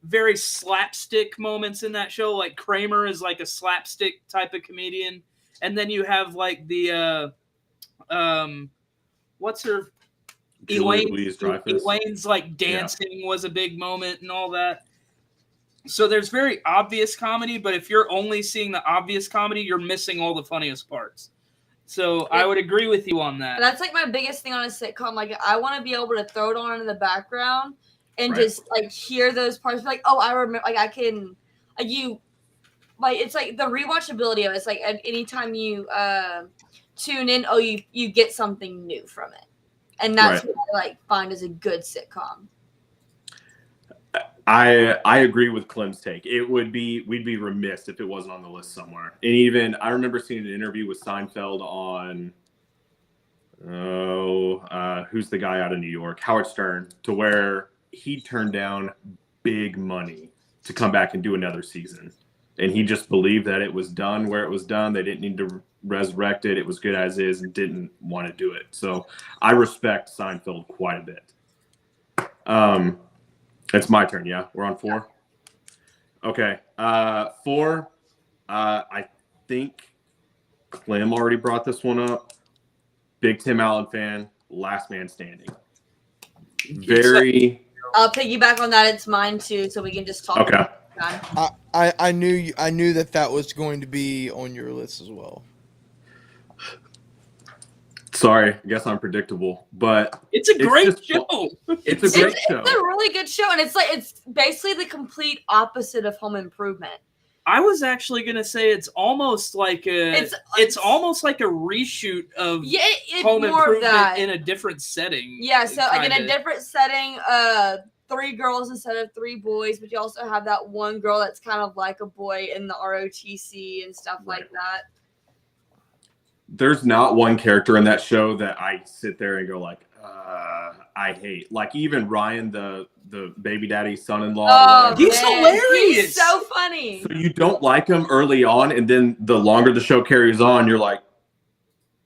very slapstick moments in that show. Kramer is a slapstick type of comedian, and then you have the what's her Elaine's dancing was a big moment and all that. So there's very obvious comedy, but if you're only seeing the obvious comedy, you're missing all the funniest parts. So I would agree with you on that.
That's my biggest thing on a sitcom. I want to be able to throw it on in the background and just hear those parts. Oh, I remember. I can. It's the rewatchability of it. It's anytime you tune in, you get something new from it, and that's what I find is a good sitcom.
I agree with Clem's take. We'd be remiss if it wasn't on the list somewhere. And even I remember seeing an interview with Seinfeld on who's the guy out of New York, Howard Stern, to where he turned down big money to come back and do another season. And he just believed that it was done where it was done. They didn't need to resurrect it. It was good as is and didn't want to do it. So I respect Seinfeld quite a bit. It's my turn, yeah? We're on 4? Okay. 4, I think Clem already brought this one up. Big Tim Allen fan, Last Man Standing. Very...
I'll piggyback on that. It's mine, too, so we can just talk
okay.
about
it. I knew that was going to be on your list as well.
Sorry, I guess I'm predictable, but
it's a great show.
It's a great show.
It's a really good show, and it's basically the complete opposite of Home Improvement.
I was actually gonna say it's almost like it's almost like a reshoot of Home Improvement in a different setting.
Yeah, so in a different setting, 3 girls instead of 3 boys, but you also have that one girl that's kind of like a boy in the ROTC and stuff like that.
There's not one character in that show that I sit there and go I hate. Even Ryan, the baby daddy son-in-law.
Oh,
he's hilarious.
He's so funny.
So you don't like him early on, and then the longer the show carries on, you're like,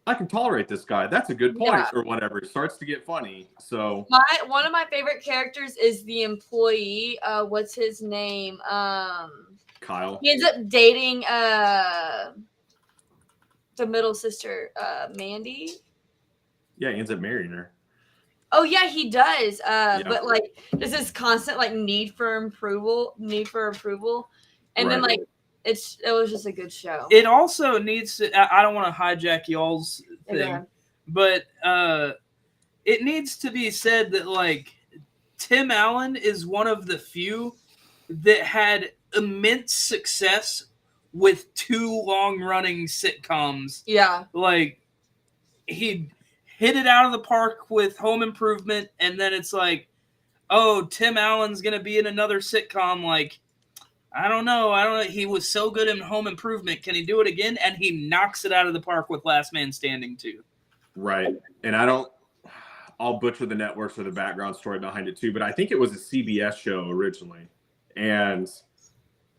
I can tolerate this guy. That's a good point, or whatever. It starts to get funny. So
one of my favorite characters is the employee. What's his name?
Kyle.
He ends up dating the middle sister, Mandy.
Yeah, he ends up marrying her.
Oh yeah, he does. But there's this constant need for approval, and then it was just a good show.
It also needs to. I don't want to hijack y'all's thing, but it needs to be said that Tim Allen is one of the few that had immense success with 2 long-running sitcoms.
Yeah.
hit it out of the park with Home Improvement, and then it's like, oh, Tim Allen's gonna be in another sitcom. Like, I don't know. He was so good in Home Improvement. Can he do it again? And he knocks it out of the park with Last Man Standing too.
Right. And I'll butcher the networks or the background story behind it too, but I think it was a CBS show originally, and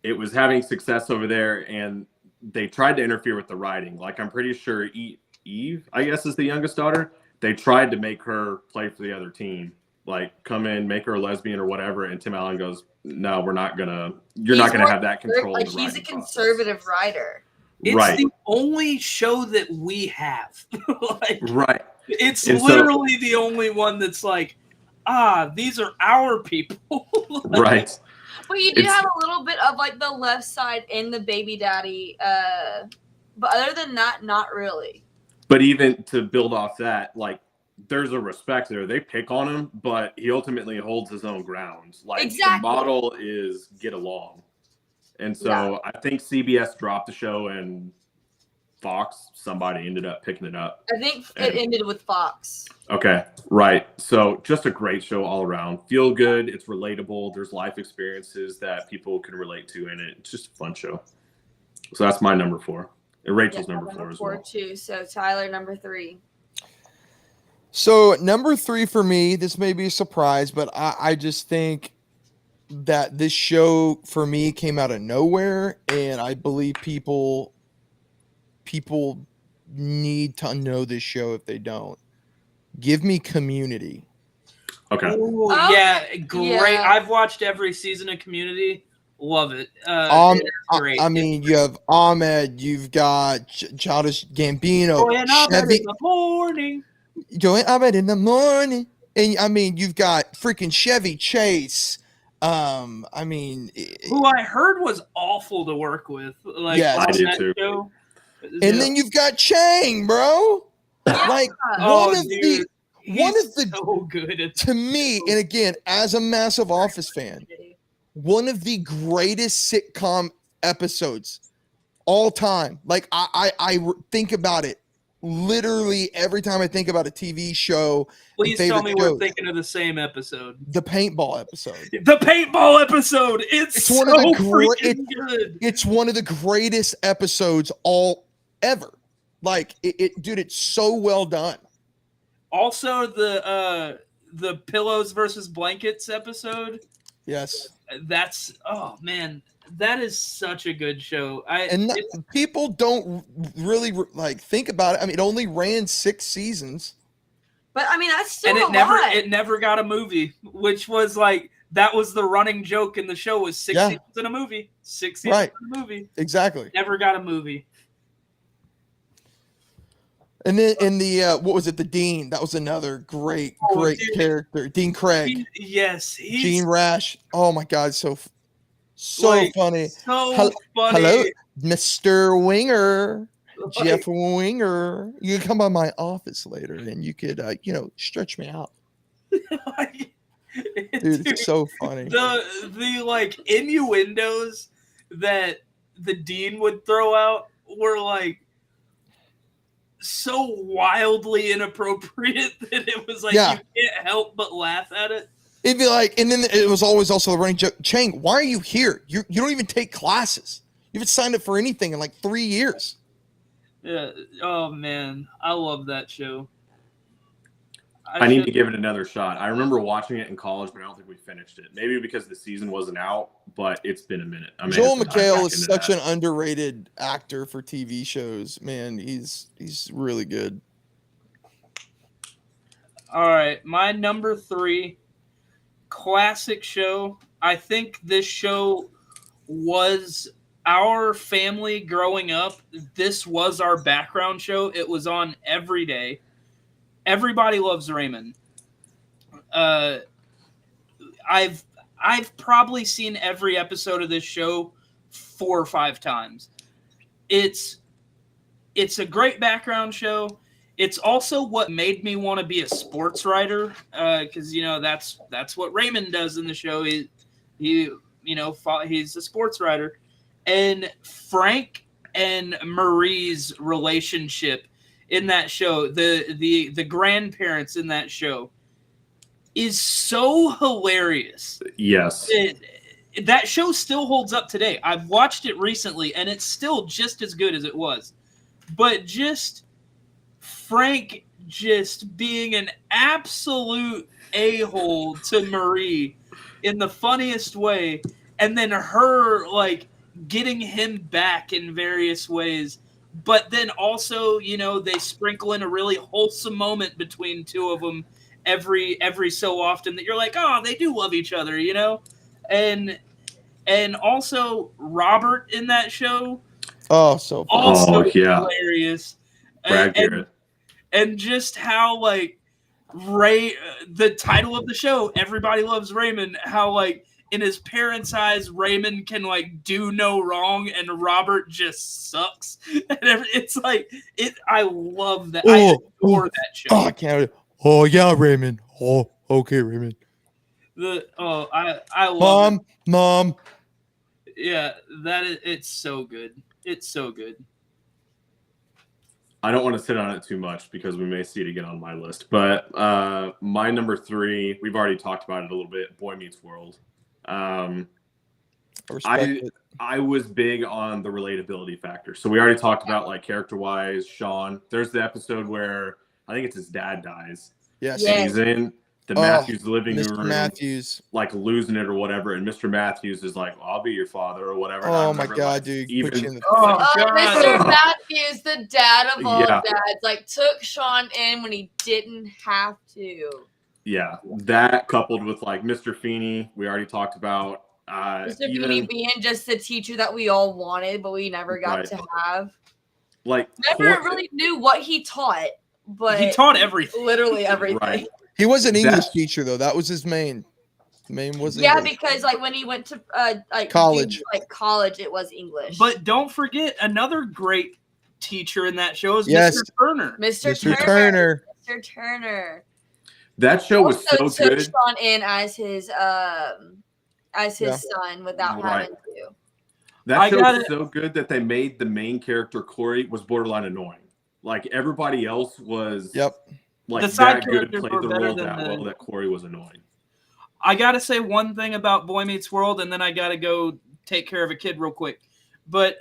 it was having success over there, and they tried to interfere with the writing. Like, I'm pretty sure Eve, I guess, is the youngest daughter. They tried to make her play for the other team, like come in, make her a lesbian or whatever. And Tim Allen goes, "No, you're not gonna have that control."
Like, he's a conservative writer.
It's
right.
the only show that we have. Like,
right.
It's literally the only one that's like, these are our people. Like,
right.
But you do have a little bit of like the left side in the baby daddy, but other than that, not really.
But even to build off that, like, there's a respect there. They pick on him, but he ultimately holds his own ground. Like,
exactly.
The model is get along. And so I think CBS dropped the show, and Fox, somebody ended up picking it up.
I think it ended with Fox.
Okay, right. So just a great show all around. Feel good. It's relatable. There's life experiences that people can relate to in it. It's just a fun show. So that's my number 4. And Rachel's number 4 as well.
Too. So Tyler, number 3.
So number 3 for me, this may be a surprise, but I just think that this show for me came out of nowhere, and I believe people need to know this show if they don't. Give me Community.
Okay.
Ooh, yeah, great. Yeah. I've watched every season of Community. Love it. Great.
I mean, you have Ahmed, you've got Childish Gambino.
Going Ahmed in the morning.
Going Ahmed in the morning. And I mean, you've got freaking Chevy Chase. I mean,
who I heard was awful to work with. Like,
yeah,
I did too.
Show.
And then you've got Chang, bro. Like, one of the
so good
to me, and again, as a massive Office fan, one of the greatest sitcom episodes all time. Like, I think about it literally every time I think about a TV show.
Please tell me we're thinking of the same episode.
The paintball episode.
The paintball episode. It's one so of the good.
It's one of the greatest episodes ever. Like, dude, it's so well done.
Also, the pillows versus blankets episode.
Yes.
That's, oh man, that is such a good show.
People don't really like think about it. I mean, it only ran 6 seasons.
But I mean, that's still
it never got a movie, which was like, that was the running joke in the show, was 6 seasons in a movie. 6 seasons in a movie.
Exactly.
Never got a movie.
And then in the what was it? The Dean. That was another great character. Dean Craig.
Yes.
Gene Rash. Oh my God, so funny.
So funny.
Hello, Mr. Winger. Jeff Winger. You can come by my office later, and you could stretch me out. Dude, it's so funny.
The like innuendos that the Dean would throw out were like so wildly inappropriate that it was like you can't help but laugh at it.
It'd be like, and then it was always also the running joke. Chang, why are you here? You don't even take classes. You haven't signed up for anything in like 3 years.
Yeah. Oh man, I love that show.
I need to give it another shot. I remember watching it in college, but I don't think we finished it. Maybe because the season wasn't out, but it's been a minute.
Joel McHale is such an underrated actor for TV shows. Man, he's really good.
All right, my number 3, classic show. I think this show was our family growing up. This was our background show. It was on every day. Everybody Loves Raymond. I've probably seen every episode of this show 4 or 5 times. It's a great background show. It's also what made me want to be a sports writer, because that's what Raymond does in the show. He's a sports writer, and Frank and Marie's relationship in that show, the grandparents in that show, is so hilarious.
Yes.
That show still holds up today. I've watched it recently, and it's still just as good as it was. But just Frank just being an absolute a-hole to Marie in the funniest way, and then her, like, getting him back in various ways. But then also, you know, they sprinkle in a really wholesome moment between two of them every so often that you're like, oh, they do love each other, you know? And also Robert in that show.
Oh, so funny.
Also hilarious.
Brad Garrett.
And just how, like, the title of the show, Everybody Loves Raymond, how, like, in his parents' eyes, Raymond can, like, do no wrong, and Robert just sucks. And it's like, I love that. I adore that show.
Oh, I can't. Oh, yeah, Raymond. Oh, okay, Raymond.
I love it.
Mom.
Yeah, it's so good. It's so good.
I don't want to sit on it too much because we may see it again on my list. But my number 3, we've already talked about it a little bit, Boy Meets World. I was big on the relatability factor. So we already talked about, like, character-wise, Sean. There's the episode where I think it's his dad dies.
Yes.
And he's in the Matthews living
Mr.
room,
Matthews,
like, losing it or whatever. And Mr. Matthews is like, well, I'll be your father or whatever.
Oh, my God, like, dude.
Even,
Mr. Matthews, the dad of all dads, like, took Sean in when he didn't have to.
Yeah, that coupled with, like, Mr. Feeney, we already talked about.
Mr. Feeney being just the teacher that we all wanted, but we never got to have.
Like,
never really knew what he taught, but
he taught everything.
Literally everything.
Right.
He was an English teacher, though. That was his main was
yeah,
English.
Because, like, when he went to
college,
it was English.
But don't forget another great teacher in that show is Mr. Turner.
Mr. Turner.
That show was so good.
Took Sean in as his son without having to.
That show was so good that they made the main character Corey was borderline annoying. Like, everybody else was like
the side
that good,
characters
played
were
the
better
role
than
that well that Corey was annoying.
I gotta say one thing about Boy Meets World, and then I gotta go take care of a kid real quick. But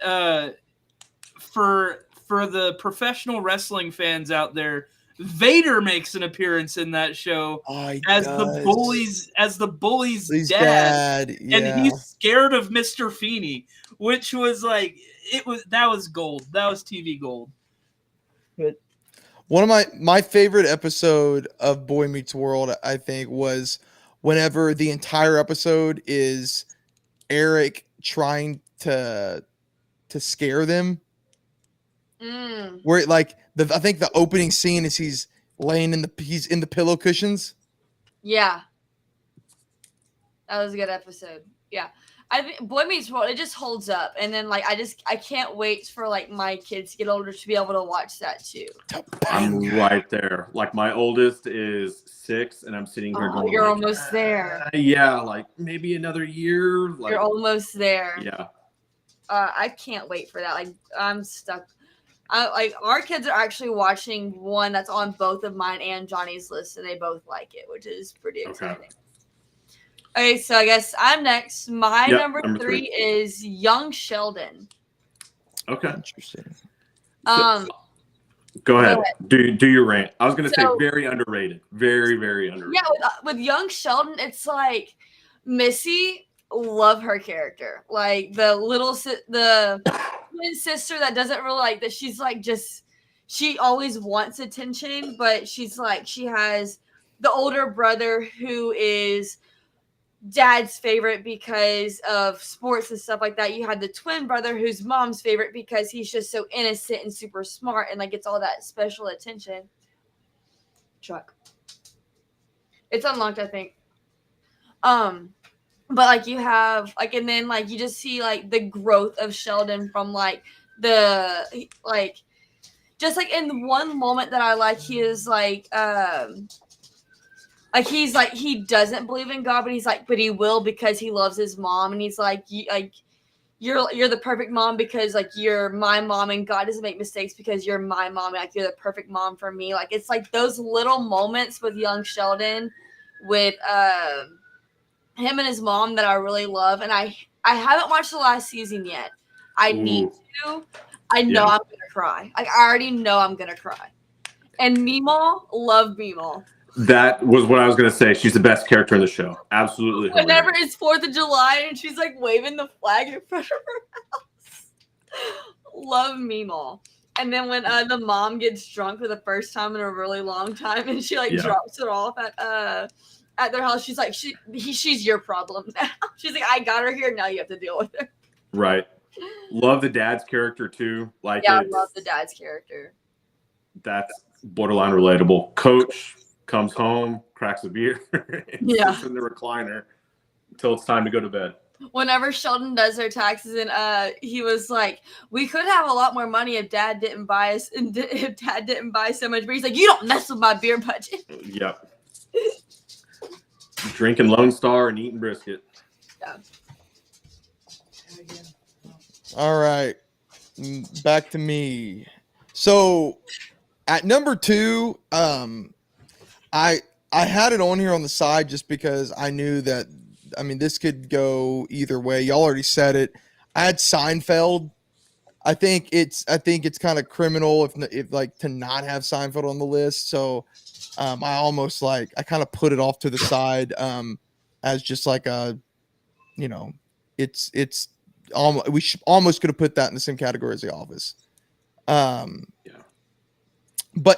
for the professional wrestling fans out there, Vader makes an appearance in that show as the bully's dad, and he's scared of Mr. Feeney, which was like that was gold. That was TV gold. But
one of my favorite episode of Boy Meets World, I think, was whenever the entire episode is Eric trying to scare them. Where, like, I think the opening scene is he's laying he's in the pillow cushions.
Yeah, that was a good episode. Yeah, I think Boy Meets World, it just holds up, and then, like, I can't wait for, like, my kids to get older to be able to watch that too.
I'm right there. Like, my oldest is 6, and I'm sitting here going,
"You're almost there."
Yeah, like, maybe another year. Like,
you're almost there.
Yeah.
I can't wait for that. Like, I'm stuck. Our kids are actually watching one that's on both of mine and Johnny's list, and they both like it, which is pretty exciting. Okay, so I guess I'm next. My number 3 is Young Sheldon.
Okay.
Interesting.
Go ahead. Do your rant. I was going to say very underrated. Very, very underrated.
Yeah, with Young Sheldon, it's like Missy, love her character. Like, the twin sister that doesn't really like that. She's like, she always wants attention, but she's like, she has the older brother who is dad's favorite because of sports and stuff like that. You had the twin brother who's mom's favorite because he's just so innocent and super smart and, like, gets all that special attention. Truck. It's unlocked, I think. But, like, you have, like, and then, like, you just see, like, the growth of Sheldon from, like, just, like, in one moment that I like, he is, like, he's, like, he doesn't believe in God, but he's, like, but he will because he loves his mom, and he's, like, you're the perfect mom because like you're my mom and God doesn't make mistakes because you're my mom. Like you're the perfect mom for me. Like it's like those little moments with young Sheldon, with him and his mom that I really love. And I haven't watched the last season yet. I need to. I know I'm gonna cry. Like I already know I'm gonna cry. And Meemaw, love Meemaw.
That was what I was going to say. She's the best character in the show. Absolutely.
Whenever it's 4th of July and she's like waving the flag in front of her house. Love Meemaw. And then when the mom gets drunk for the first time in a really long time and she like drops it off at their house, she's like, she's your problem now. She's like, I got her here, now you have to deal with her.
Right. Love the dad's character too. Like
I love the dad's character.
That's borderline relatable. Coach comes home, cracks a beer, and sits in the recliner until it's time to go to bed.
Whenever Sheldon does their taxes, and he was like, "We could have a lot more money if Dad didn't buy us, and if Dad didn't buy so much beer." He's like, "You don't mess with my beer budget."
Yep. Drinking Lone Star and eating brisket.
Yeah.
All right, back to me. So at number 2, I had it on here on the side just because I knew that, I mean, this could go either way. Y'all already said it. I had Seinfeld. I think it's kind of criminal if like to not have Seinfeld on the list. So I almost I kind of put it off to the side as just like a, it's almost, we almost could have put that in the same category as The Office. But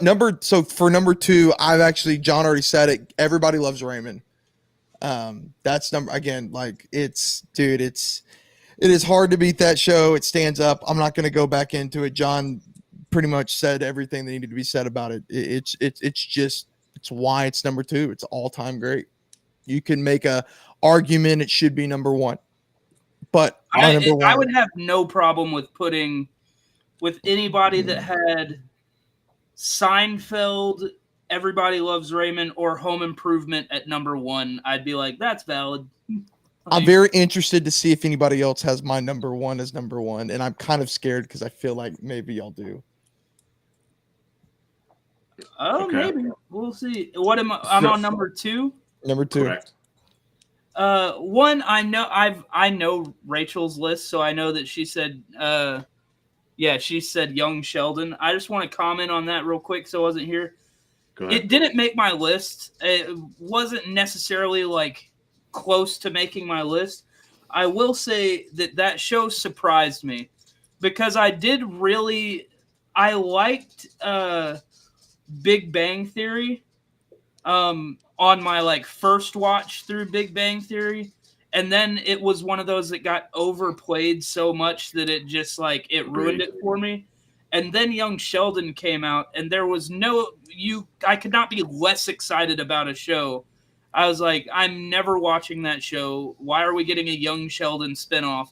for number 2, I've actually, John already said it. Everybody Loves Raymond. That's number, again, like it is hard to beat that show. It stands up. I'm not going to go back into it. John pretty much said everything that needed to be said about it. It's why it's number 2. It's all-time great. You can make a argument it should be number 1. But
I would have no problem with putting with anybody that had Seinfeld, Everybody Loves Raymond, or Home Improvement at number 1. I'd be like, that's valid.
I'm very interested to see if anybody else has my number 1 as number 1, and I'm kind of scared because I feel like maybe y'all do.
Oh, maybe we'll see. What am I? I'm on number 2.
Number 2.
Correct.
1, I know Rachel's list, so I know that she said. She said young Sheldon. I just want to comment on that real quick so I wasn't here. It didn't make my list. It wasn't necessarily like close to making my list. I will say that show surprised me because I liked Big Bang Theory on my first watch through Big Bang Theory. And then it was one of those that got overplayed so much that it just it ruined it for me. And then Young Sheldon came out, and there was I could not be less excited about a show. I was like, I'm never watching that show. Why are we getting a Young Sheldon spinoff?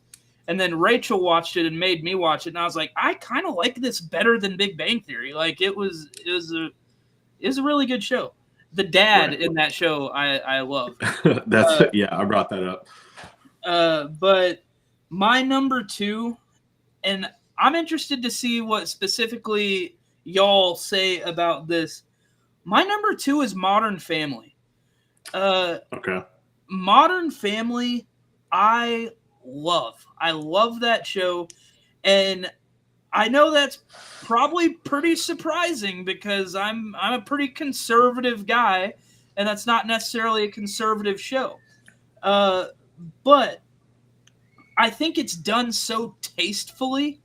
And then Rachel watched it and made me watch it, and I was like, I kind of like this better than Big Bang Theory. It was a really good show. The dad in that show, I love.
I brought that up.
But my number 2, and I'm interested to see what specifically y'all say about this. My number 2 is Modern Family.
Okay.
Modern Family, I love. I love that show, and I know that's probably pretty surprising because I'm a pretty conservative guy, and that's not necessarily a conservative show. But I think it's done so tastefully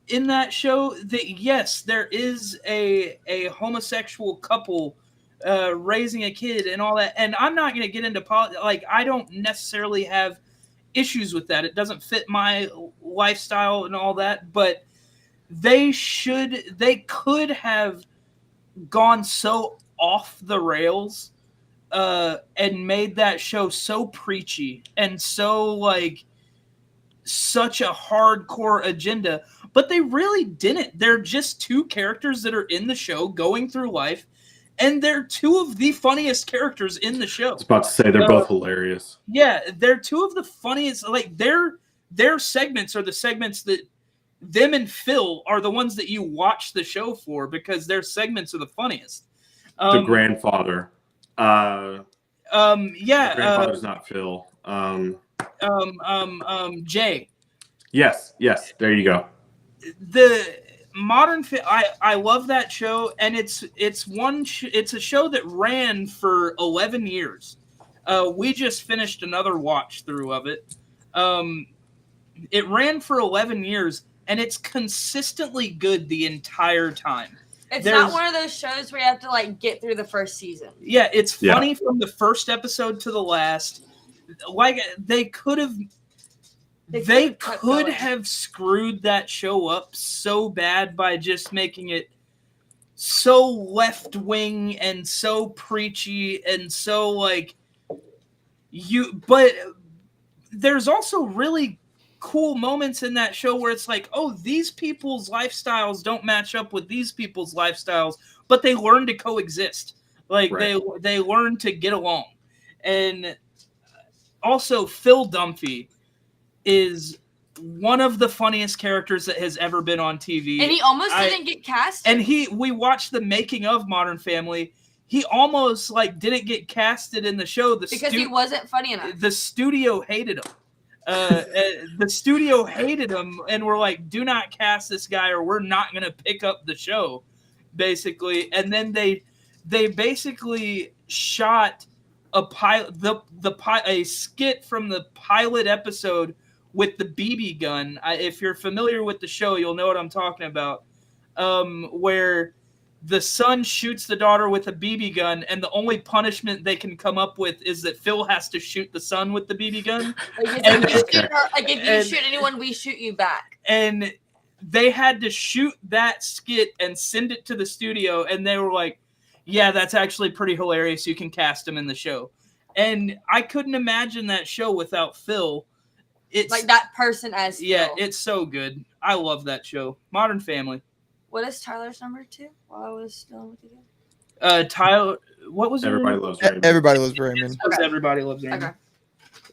in that show that, yes, there is a homosexual couple raising a kid and all that. And I'm not going to get into politics. I don't necessarily have issues with that. It doesn't fit my lifestyle and all that. But they could have gone so off the rails and made that show so preachy and so such a hardcore agenda, but they really didn't. They're just 2 characters that are in the show going through life, and they're 2 of the funniest characters in the show.
I was about to say they're both hilarious.
Yeah, they're 2 of the funniest. their segments are the segments that them and Phil are the ones that you watch the show for because their segments are the funniest.
The grandfather.
Yeah.
The grandfather's not Phil.
Jay.
Yes. There you go.
The modern I love that show, and it's a show that ran for 11 years. We just finished another watch through of it. It ran for 11 years, and it's consistently good the entire time.
It's not one of those shows where you have to like get through the first season.
Yeah, it's funny from the first episode to the last. Like they could have screwed that show up so bad by just making it so left wing and so preachy and so like but there's also really cool moments in that show where it's like, oh, these people's lifestyles don't match up with these people's lifestyles, but they learn to coexist. Like they learn to get along. And also Phil Dunphy is one of the funniest characters that has ever been on TV.
And he almost didn't get cast.
And we watched the making of Modern Family. He almost like didn't get casted in the show
because he wasn't funny enough.
The studio hated him. The studio hated him and were like, do not cast this guy or we're not going to pick up the show, basically. And then they basically shot a skit from the pilot episode with the BB gun. If you're familiar with the show, you'll know what I'm talking about. Where the son shoots the daughter with a BB gun, and the only punishment they can come up with is that Phil has to shoot the son with the BB gun.
If you shoot anyone, we shoot you back.
And they had to shoot that skit and send it to the studio, and they were like, yeah, that's actually pretty hilarious. You can cast him in the show. And I couldn't imagine that show without Phil. It's
like that person as Phil.
Yeah, it's so good. I love that show. Modern Family.
What is Tyler's number 2? While I was still with you.
Tyler, what was
Everybody Loves Raymond.
Everybody Loves Raymond.
Okay. Everybody Loves Raymond.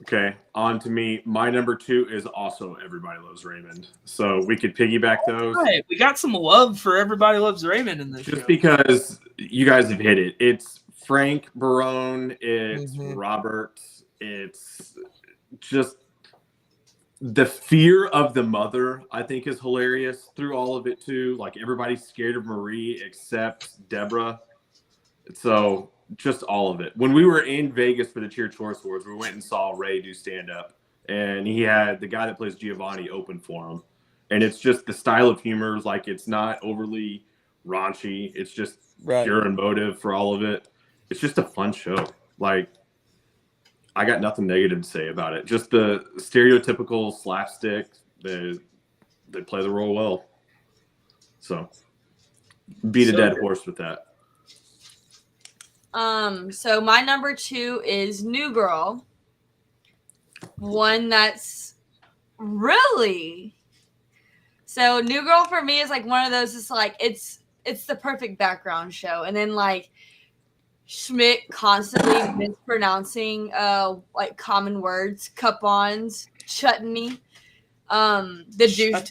Okay, on to me. My number 2 is also Everybody Loves Raymond. So we could piggyback those.
Right. We got some love for Everybody Loves Raymond in this show.
Just because you guys have hit it. It's Frank Barone. It's Robert. It's just the fear of the mother, I think, is hilarious through all of it, too. Like, everybody's scared of Marie except Deborah. So, just all of it. When we were in Vegas for the Cheer Choice Awards, we went and saw Ray do stand-up. And he had the guy that plays Giovanni open for him. And it's just the style of humor. Like, it's not overly raunchy. It's just pure emotive for all of it. It's just a fun show. Like, I got nothing negative to say about it. Just the stereotypical slapstick. They play the role well. So, beat a dead horse with that.
So my number 2 is New Girl. One that's really so New Girl for me is like one of those. It's like it's the perfect background show, and then like Schmidt constantly mispronouncing like common words, cup-ons, chutney. The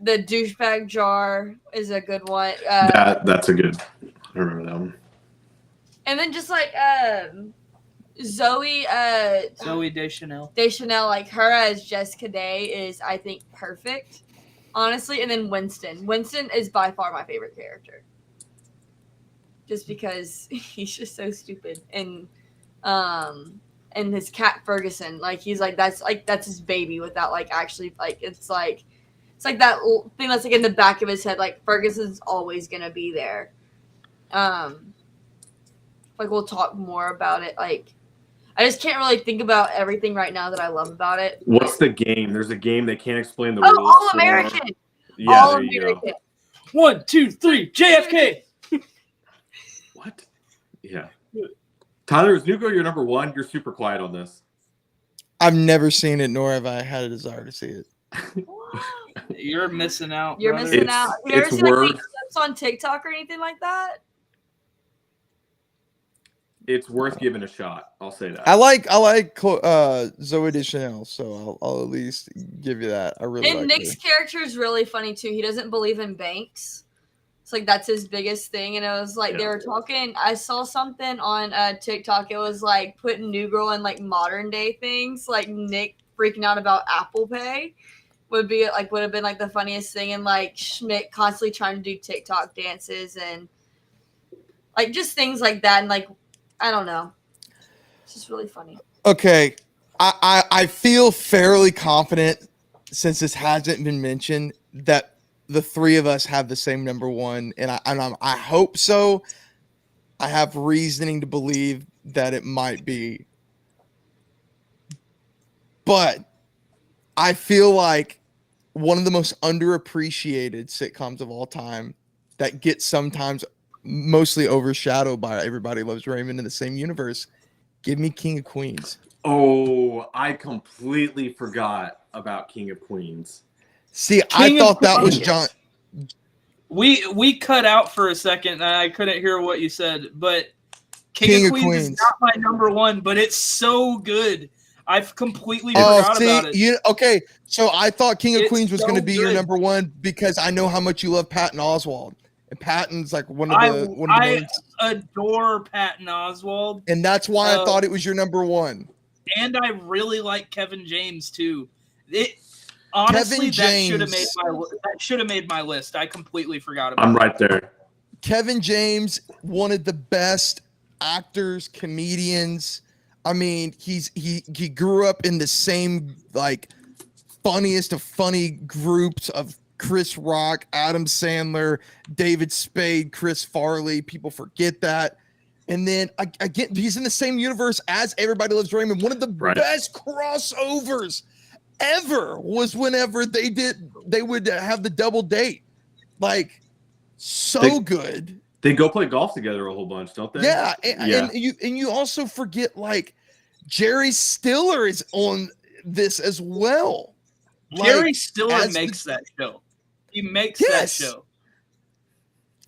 douchebag jar is a good one.
That's a good. I remember that one.
And then just like Zoe
Deschanel.
Deschanel, like her as Jessica Day is, I think, perfect, honestly. And then Winston. Winston is by far my favorite character. Just because he's just so stupid. And his cat Ferguson, like he's like that's his baby without like actually like it's like that thing that's like in the back of his head, like Ferguson's always gonna be there. Like we'll talk more about it. Like I just can't really think about everything right now that I love about it.
What's the game? There's a game they can't explain the rules.
All American.
Yeah,
All
there you
American.
go.
1, 2, 3, JFK.
What? Yeah. Tyler, is New Girl your number 1? You're super quiet on this.
I've never seen it, nor have I had a desire to see it.
You're missing out.
You're
brother.
missing out. Have you ever seen like clips on TikTok or anything like that?
it's worth giving a shot. I'll say that.
I like Zoe Deschanel, so I'll at least give you that. I really like
Nick's
her.
character is really funny too. He doesn't believe in banks. It's like that's his biggest thing. And it was like they were talking. I saw something on TikTok. It was like putting New Girl in like modern day things. Like Nick freaking out about Apple Pay would have been like the funniest thing. And like Schmidt constantly trying to do TikTok dances and like just things like that. And like I don't know, it's just really funny.
Okay, I feel fairly confident since this hasn't been mentioned that the three of us have the same number one, and I hope so. I have reasoning to believe that it might be, but I feel like one of the most underappreciated sitcoms of all time that gets sometimes mostly overshadowed by Everybody Loves Raymond in the same universe. Give me King of Queens.
Oh, I completely forgot about King of Queens.
See, I thought that was John.
We cut out for a second and I couldn't hear what you said, but King of Queens is not my number one, but it's so good. I've completely forgot about it.
Okay, so I thought King of Queens was going to be your number one because I know how much you love Patton Oswalt. And Patton's like one of the
I adore Patton Oswalt.
And that's why I thought it was your number one.
And I really like Kevin James too. Honestly, that should have made my list. I completely forgot about it.
I'm right there.
Kevin James, one of the best actors, comedians. I mean, he grew up in the same like funniest of funny groups of Chris Rock, Adam Sandler, David Spade, Chris Farley. People forget that. And then again, he's in the same universe as Everybody Loves Raymond. One of the best crossovers ever was whenever they would have the double date. Like good.
They go play golf together a whole bunch, don't they?
Yeah. And you also forget like Jerry Stiller is on this as well.
Jerry Stiller makes that show. He makes that show.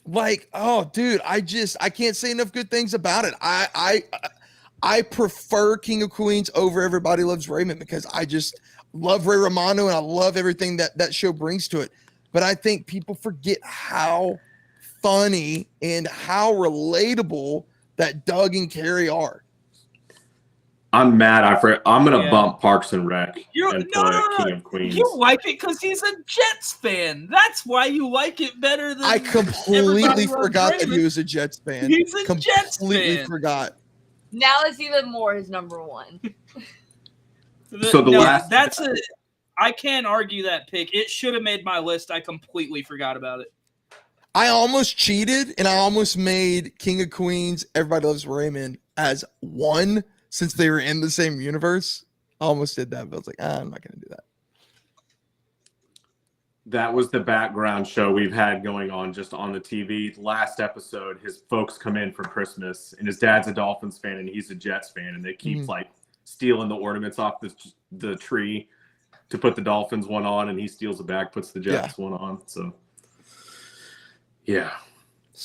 Like, oh, dude, I can't say enough good things about it. I prefer King of Queens over Everybody Loves Raymond because I just love Ray Romano and I love everything that show brings to it. But I think people forget how funny and how relatable that Doug and Carrie are.
I'm mad. I'm gonna bump Parks and Rec and put King of Queens.
You like it because he's a Jets fan. That's why you like it better than.
I completely forgot that he was a Jets fan.
He's a Jets fan.
Completely forgot.
Now it's even more his number one.
I can't argue that pick. It should have made my list. I completely forgot about it.
I almost cheated and I almost made King of Queens, Everybody Loves Raymond as one. Since they were in the same universe, I almost did that, but I was like, I'm not going to do that.
That was the background show we've had going on just on the TV. Last episode, his folks come in for Christmas, and his dad's a Dolphins fan, and he's a Jets fan, and they keep like stealing the ornaments off the tree to put the Dolphins one on, and he steals it back, puts the Jets one on. So, yeah,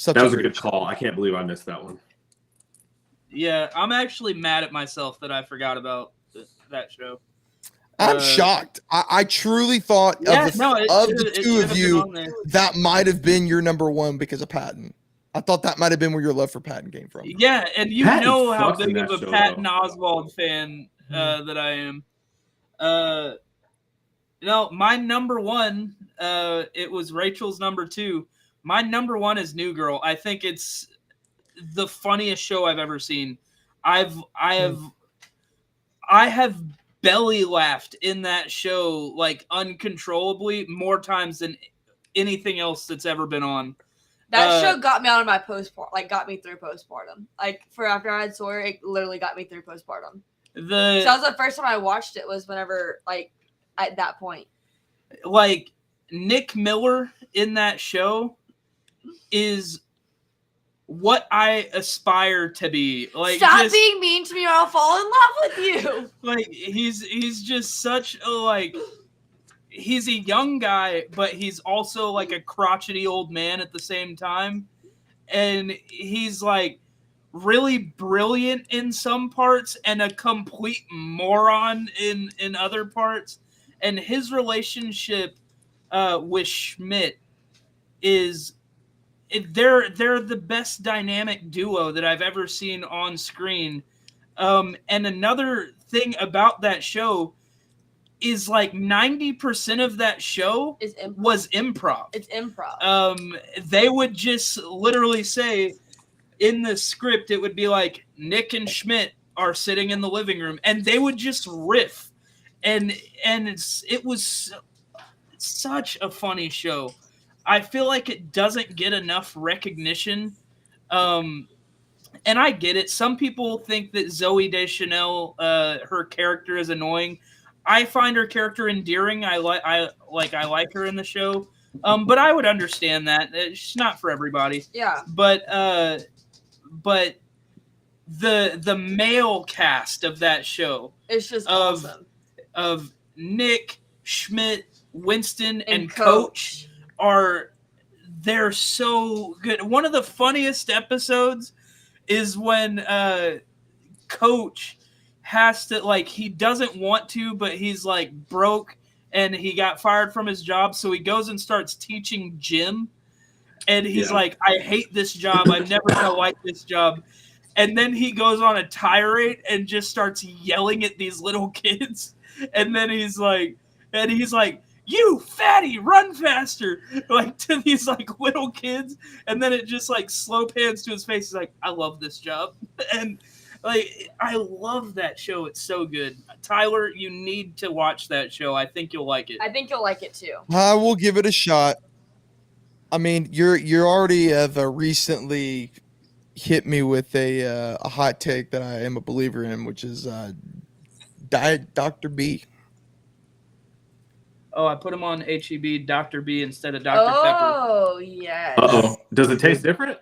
that was a good call. I can't believe I missed that one.
Yeah, I'm actually mad at myself that I forgot about that show.
I'm shocked. I truly thought of the two of you, that might have been your number one because of Patton. I thought that might have been where your love for Patton came from.
Yeah, and you know how big of a Patton Oswalt fan that I am. My number one, it was Rachel's number two. My number one is New Girl. I think it's the funniest show I've ever seen. I have belly laughed in that show like uncontrollably more times than anything else that's ever been on.
That show got me out of my postpartum, like got me through postpartum. Like for after I had Sawyer, it literally got me through postpartum. So that was the first time I watched it was whenever like at that point.
Like Nick Miller in that show is what I aspire to be. Like,
stop being mean to me or I'll fall in love with you.
Like he's just such a like he's a young guy, but he's also like a crotchety old man at the same time. And he's like really brilliant in some parts and a complete moron in other parts. And his relationship with Schmidt is they're the best dynamic duo that I've ever seen on screen. And another thing about that show is like 90% of that show was improv.
It's improv.
They would just literally say in the script, it would be like Nick and Schmidt are sitting in the living room, and they would just riff, and it was such a funny show. I feel like it doesn't get enough recognition. And I get it. Some people think that Zooey Deschanel, her character is annoying. I find her character endearing. I like her in the show. But I would understand that. She's not for everybody.
Yeah.
But the male cast of that show,
it's just awesome.
Of Nick, Schmidt, Winston, and Coach they're so good. One of the funniest episodes is when Coach has to, like, he doesn't want to, but he's like broke and he got fired from his job, so he goes and starts teaching gym, and he's like, I hate this job, I'm never gonna like this job. And then he goes on a tirade and just starts yelling at these little kids, and then he's like, you fatty, run faster, like, to these like little kids. And then it just like slow pans to his face. He's like, I love this job. And like, I love that show. It's so good. Tyler, you need to watch that show. I think you'll like it.
I think you'll like it too.
I will give it a shot. I mean, you're already have recently hit me with a hot take that I am a believer in, which is Diet Dr. B.
Oh, I put him on HEB Dr. B instead of Dr. Pepper.
Oh, yes.
Uh-oh. Does it taste different?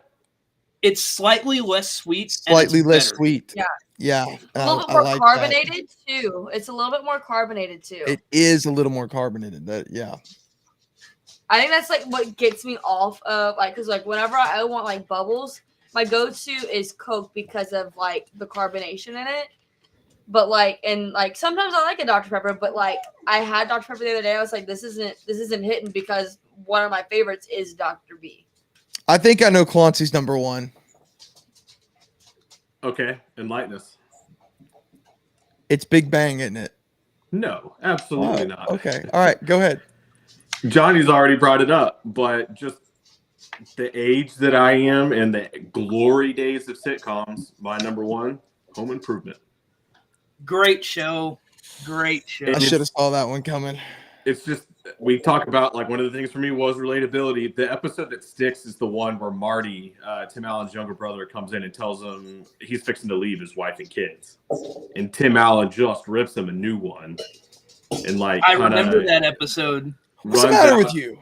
It's slightly less sweet.
Slightly less sweet.
Yeah.
Yeah.
A little bit more carbonated too. It's a little bit more carbonated too.
It is a little more carbonated. Yeah.
I think that's like what gets me off of, like, because like whenever I want like bubbles, my go-to is Coke because of like the carbonation in it. But like, and like sometimes I like a Dr. Pepper, but like I had Dr. Pepper the other day. I was like, this isn't hitting because one of my favorites is Dr. B.
I think I know Clontsy's number one.
Okay, enlighten us.
It's Big Bang, isn't it?
No, absolutely not.
Okay, all right, go ahead.
Johnny's already brought it up, but just the age that I am and the glory days of sitcoms, my number one, Home Improvement.
Great show. Great show.
I should have saw that one coming.
It's just, we talk about, like, one of the things for me was relatability. The episode that sticks is the one where Marty, Tim Allen's younger brother, comes in and tells him he's fixing to leave his wife and kids. And Tim Allen just rips him a new one. And like,
I remember that episode.
What's the matter with you?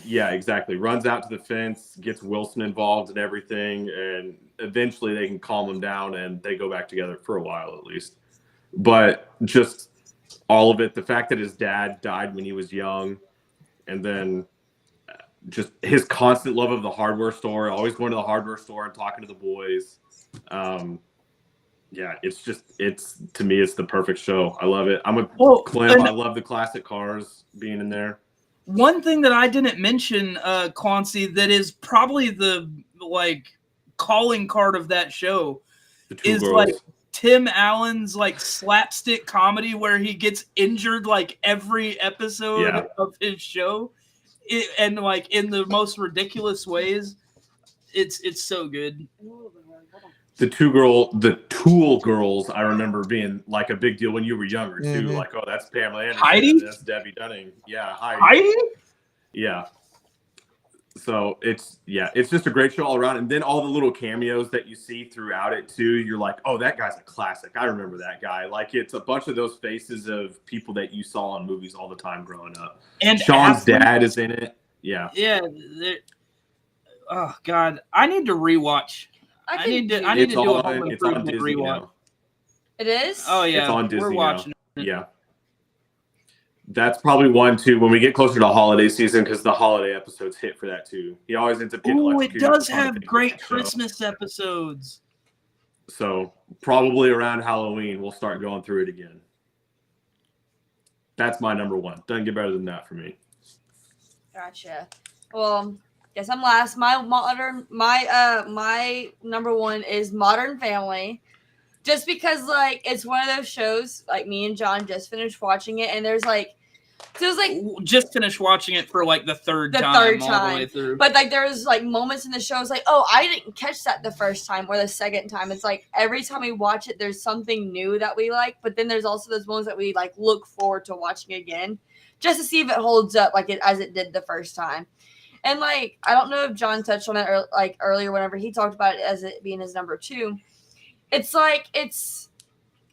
Yeah, exactly. Runs out to the fence, gets Wilson involved and everything, and eventually they can calm him down and they go back together for a while at least. But just all of it, the fact that his dad died when he was young, and then just his constant love of the hardware store, always going to the hardware store and talking to the boys. Yeah, it's to me, it's the perfect show. I love it. I'm a Clem. I love the classic cars being in there.
One thing that I didn't mention, Clontsy, that is probably the like calling card of that show is girls. Like Tim Allen's like slapstick comedy where he gets injured like every episode of his show, and like in the most ridiculous ways. It's so good.
The Tool girls, I remember being like a big deal when you were younger too. Mm-hmm. Like, oh, that's Pamela Anderson.
Heidi?
That's Debbie Dunning. Yeah,
Heidi?
Yeah. So it's just a great show all around. And then all the little cameos that you see throughout it too, you're like, oh, that guy's a classic. I remember that guy. Like, it's a bunch of those faces of people that you saw in movies all the time growing up. And Sean's dad is in it. Yeah.
Yeah. Oh God, I need to rewatch. I need to do a Home Improvement rewatch. Now.
It is?
Oh yeah,
it's on Disney.
We're watching
it. Yeah. That's probably one too when we get closer to holiday season, because the holiday episodes hit for that too. He always ends up getting.
Oh, it does have great Christmas episodes.
So probably around Halloween, we'll start going through it again. That's my number one. Doesn't get better than that for me.
Gotcha. Well, guess I'm last. My number one is Modern Family. Just because, like, it's one of those shows, like, me and John just finished watching it, and there's, like, so it was, like...
Just finished watching it for, like, the third time all the way through.
But, like, there's, like, moments in the show, it's like, oh, I didn't catch that the first time or the second time. It's, like, every time we watch it, there's something new that we like, but then there's also those moments that we, like, look forward to watching again, just to see if it holds up, like, as it did the first time. And, like, I don't know if John touched on it, or, like, earlier whenever he talked about it as it being his number two. It's like, it's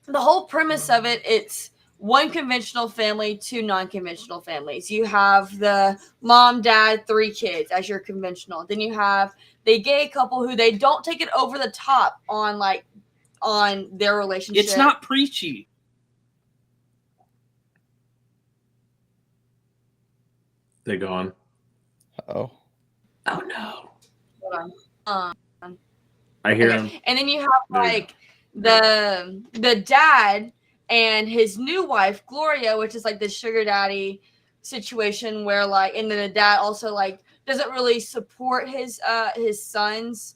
the whole premise of it. It's one conventional family, two non-conventional families. You have the mom, dad, 3 kids as your conventional. Then you have the gay couple who they don't take it over the top on, like, on their relationship.
It's not preachy.
They gone.
Oh
no.
Hold on.
I hear him.
And then you have like the dad and his new wife Gloria, which is like the sugar daddy situation where like, and then the dad also like doesn't really support his son's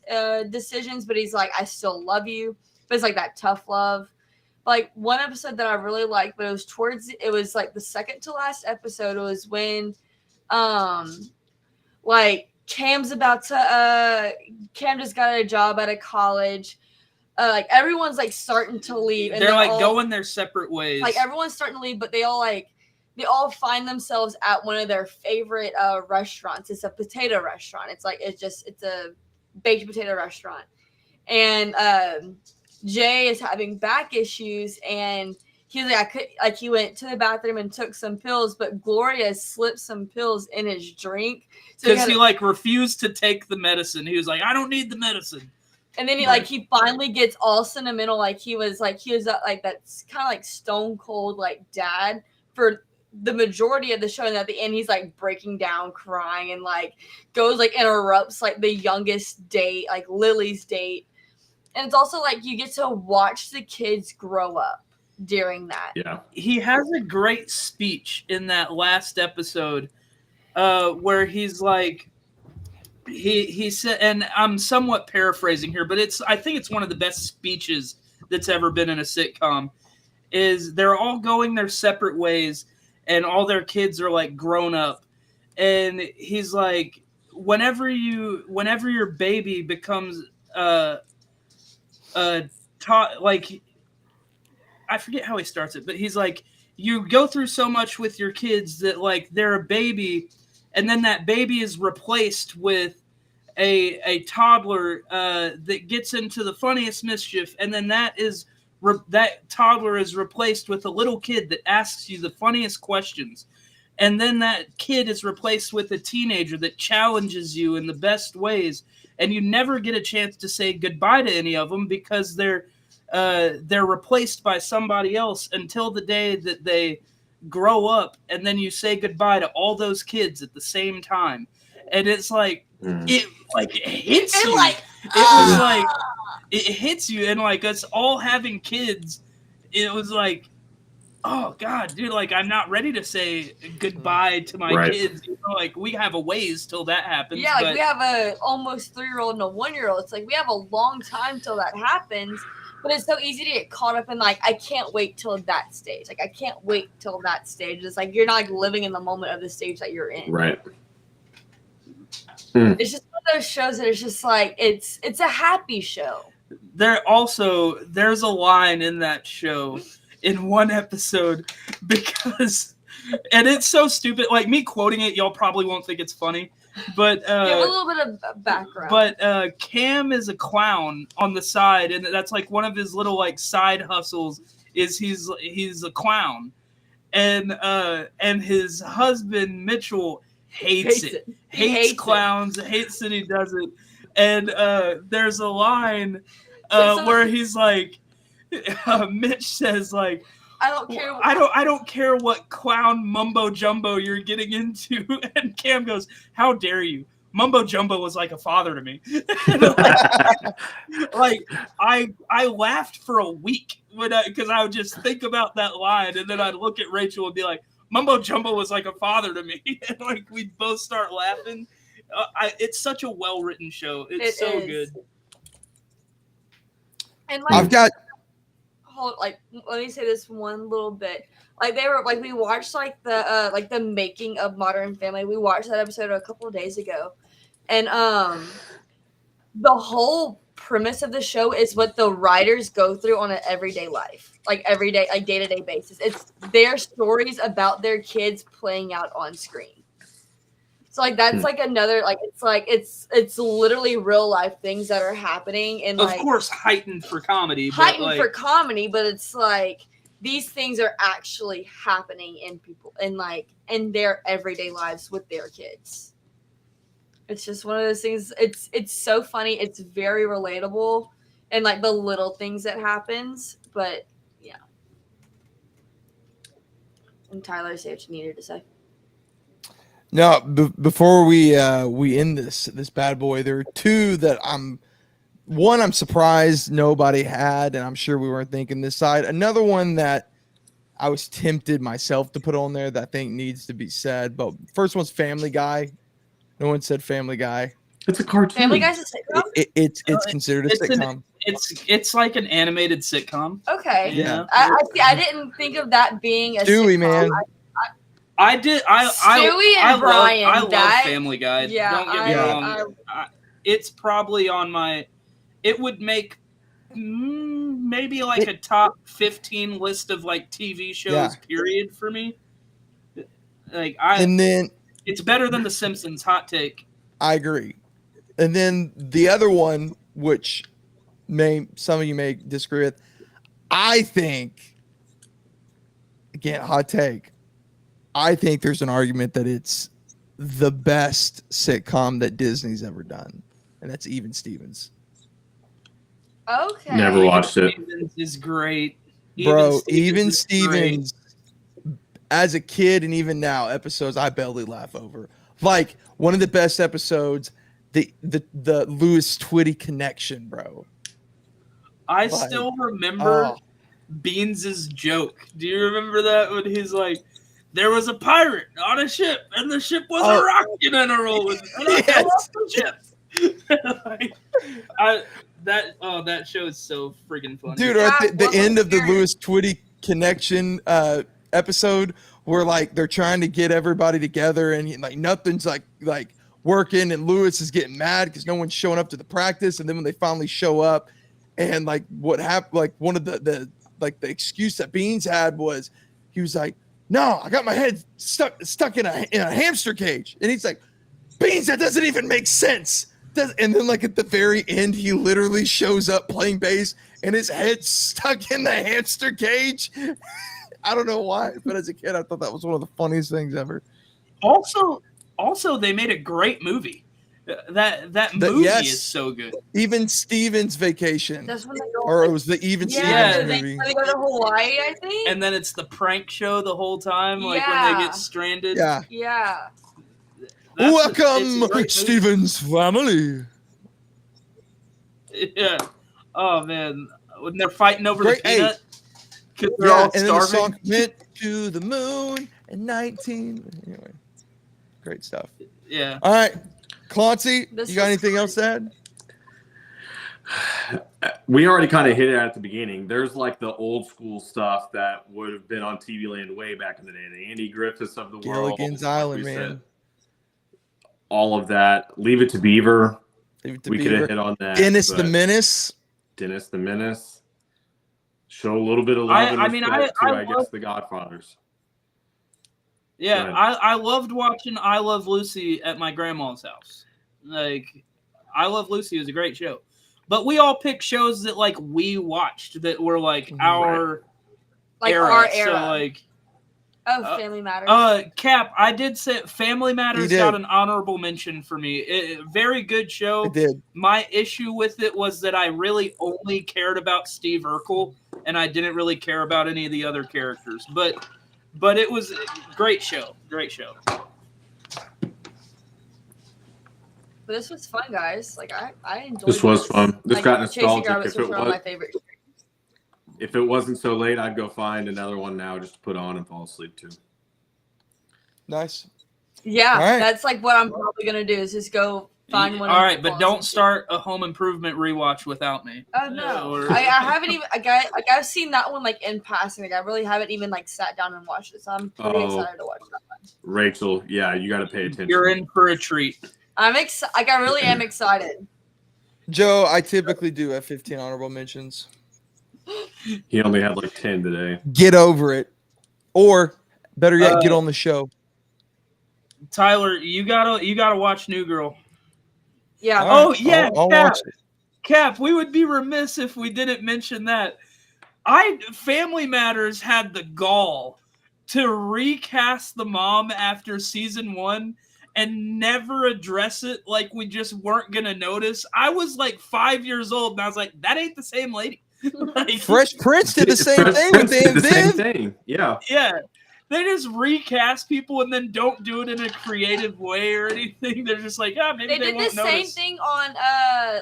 decisions, but he's like, I still love you, but it's like that tough love. Like one episode that I really liked, but it was like the second to last episode. It was when like Cam just got a job at a college. Like everyone's like starting to leave, and
they're like all going their separate ways.
Like everyone's starting to leave, but they all find themselves at one of their favorite restaurants. It's a potato restaurant. It's a baked potato restaurant, and Jay is having back issues, and he's like, he went to the bathroom and took some pills, but Gloria slipped some pills in his drink.
Because he like refused to take the medicine. He was like, I don't need the medicine.
And then he finally gets all sentimental. Like he was like that's kind of like stone cold, like dad for the majority of the show. And at the end, he's like breaking down, crying, and like goes like interrupts like the youngest date, like Lily's date. And it's also like you get to watch the kids grow up during that.
Yeah. He
has a great speech in that last episode where he's like, he said, and I'm somewhat paraphrasing here, but I think it's one of the best speeches that's ever been in a sitcom, is they're all going their separate ways and all their kids are like grown up. And he's like, whenever your baby becomes like, I forget how he starts it, but he's like, you go through so much with your kids that like they're a baby, and then that baby is replaced with a toddler that gets into the funniest mischief, and then that toddler is replaced with a little kid that asks you the funniest questions, and then that kid is replaced with a teenager that challenges you in the best ways, and you never get a chance to say goodbye to any of them because they're replaced by somebody else until the day that they grow up, and then you say goodbye to all those kids at the same time. And it's like it hits you. It hits you, and like us all having kids, it was like, oh God, dude, like I'm not ready to say goodbye to my kids. You know, like we have a ways till that happens.
Yeah, like we have a almost 3-year-old and a 1-year-old. It's like we have a long time till that happens. But it's so easy to get caught up in, like, I can't wait till that stage. Like, I can't wait till that stage. It's like you're not like, living in the moment of the stage that you're in.
Right.
It's just one of those shows that it's just like, it's a happy show.
There's a line in that show in one episode because, and it's so stupid. Like, me quoting it, y'all probably won't think it's funny. But
give a little bit of background.
But Cam is a clown on the side, and that's like one of his little like side hustles. Is he's a clown, and his husband Mitchell hates it. Hates clowns. Hates that he does it. And there's a line where he's like, Mitch says like, I don't care what clown mumbo jumbo you're getting into. And Cam goes, how dare you? Mumbo Jumbo was like a father to me. like I laughed for a week because I would just think about that line, and then I'd look at Rachel and be like, Mumbo Jumbo was like a father to me. And like we'd both start laughing. It's such a well-written show. It's so good.
And like,
I've got
let me say this one little bit. Like we watched like the making of Modern Family. We watched that episode a couple of days ago. And the whole premise of the show is what the writers go through on an everyday life. Like everyday, like day-to-day basis. It's their stories about their kids playing out on screen. So like that's like another it's literally real life things that are happening, and
of course heightened for comedy.
But it's like these things are actually happening in people in their everyday lives with their kids. It's just one of those things. It's so funny. It's very relatable, and like the little things that happens. But yeah. And Tyler, say what you needed to say.
No, before we end this bad boy, there are two that I'm surprised nobody had, and I'm sure we weren't thinking this side. Another one that I was tempted myself to put on there that I think needs to be said. But first one's Family Guy. No one said Family Guy.
It's a cartoon.
Family Guy's a sitcom?
It's considered a sitcom.
It's like an animated sitcom.
Okay.
Yeah.
I didn't think of that being a
Stewie,
sitcom.
man.
I did.
Stewie and Brian.
I love Family Guy.
Yeah,
Don't get me wrong. It's probably on my. It would make maybe like a top 15 list of like TV shows. Period for me.
And then
it's better than The Simpsons. Hot take.
I agree. And then the other one, which some of you may disagree with, I think, again, hot take. I think there's an argument that it's the best sitcom that Disney's ever done, and that's Even Stevens.
Okay.
Never watched it.
Stevens is great.
Even Stevens, as a kid and even now, episodes I barely laugh over. Like one of the best episodes, the Louis Twitty connection, bro.
I still remember Beans' joke. Do you remember that when he's like, there was a pirate on a ship, and the ship was a rocket and a roll, and I fell off the ship. That show is so freaking funny.
Dude, at the end of the Louis Twitty connection episode, where like they're trying to get everybody together, and like nothing's like working, and Louis is getting mad because no one's showing up to the practice, and then when they finally show up, and like what happened, like one of the excuse that Beans had was he was like, no, I got my head stuck in a hamster cage. And he's like, Beans, that doesn't even make sense. And then like at the very end, he literally shows up playing bass and his head's stuck in the hamster cage. I don't know why, but as a kid, I thought that was one of the funniest things ever.
Also, they made a great movie. That movie is so good.
Even Stevens Vacation.
That's when they go,
or it was the Even Stevens movie.
They go to Hawaii, I think.
And then it's the prank show the whole time, like when they get stranded.
Yeah.
Welcome, Stevens family.
Yeah. Oh man, when they're fighting over the peanut, because they're all starving.
And then the song went to the moon in 19. Anyway, great stuff.
Yeah.
All right. Clontsy, you got anything else to add?
We already kind of hit it at the beginning. There's like the old school stuff that would have been on TV Land way back in the day. The Andy Griffiths of the world.
Gilligan's Island, man.
All of that. Leave It to Beaver.
We
could have hit on that.
Dennis the Menace.
Show a little bit of love and respect to, I guess, the Godfathers.
Yeah, I loved watching I Love Lucy at my grandma's house. Like, I Love Lucy was a great show. But we all picked shows that, like, we watched that were, like, our era.
Our era.
So, like...
Family Matters.
Cap, I did say Family Matters got an honorable mention for me. Very good show.
It did.
My issue with it was that I really only cared about Steve Urkel, and I didn't really care about any of the other characters. But it was a great show. Great show.
But this was fun, guys. Like I enjoyed
This was fun. This
like,
got
Chasing
nostalgic.
Rabbits was one of my favorite.
If it wasn't so late, I'd go find another one now just to put on and fall asleep to.
Nice.
Yeah,
right.
that's like what I'm probably gonna do is just go find one.
All right, but don't start a Home Improvement rewatch without me.
Oh no, I haven't even. I've seen that one like in passing. Like I really haven't even like sat down and watched it. So I'm pretty excited to watch that one.
Rachel, yeah, you got to pay attention.
You're in for a treat.
I'm excited. Like I really am excited.
Joe, I typically do have 15 honorable mentions.
He only had like 10 today.
Get over it, or better yet, get on the show.
Tyler, you gotta watch New Girl.
Yeah.
Right.
Oh yeah,
I'll
Cap.
watch it.
Cap, we would be remiss if we didn't mention that. Family Matters had the gall to recast the mom after season 1 and never address it like we just weren't gonna notice. I was like 5 years old and I was like, that ain't the same lady. Like,
Fresh Prince did the same thing with
the same
Viv.
thing. Yeah.
Yeah. They just recast people and then don't do it in a creative way or anything. They're just like, maybe they
did
won't
the
notice.
same thing on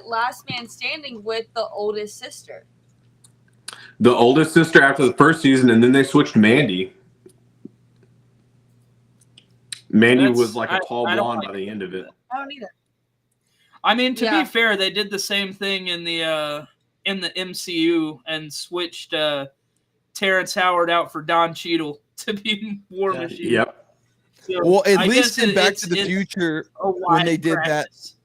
Last Man Standing with the oldest sister.
The oldest sister after the first season, and then they switched Mandy. Mandy was like a tall blonde by the end of it.
I don't either.
I mean, to be fair, they did the same thing in the MCU and switched Terrence Howard out for Don Cheadle to be War Machine.
Yep.
So
Well, at
I
least
guess
in Back to the Future, when they did
practice.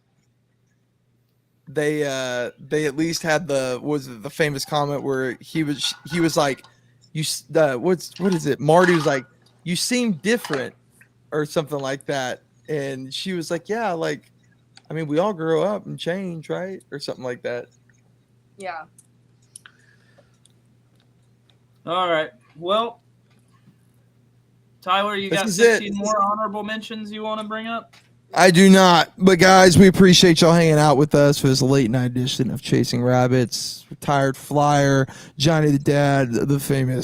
that, they at least had the famous comment where he was like, what is it? Marty was like, you seem different, or something like that, and she was like, yeah, like, I mean, we all grow up and change, right, or something like that.
Yeah.
All right. Well, Tyler, you got
This is
15 more honorable mentions you want to bring up?
I do not, but guys, we appreciate y'all hanging out with us for this late night edition of Chasing Rabbits. Retired Flyer, Johnny the Dad, the famous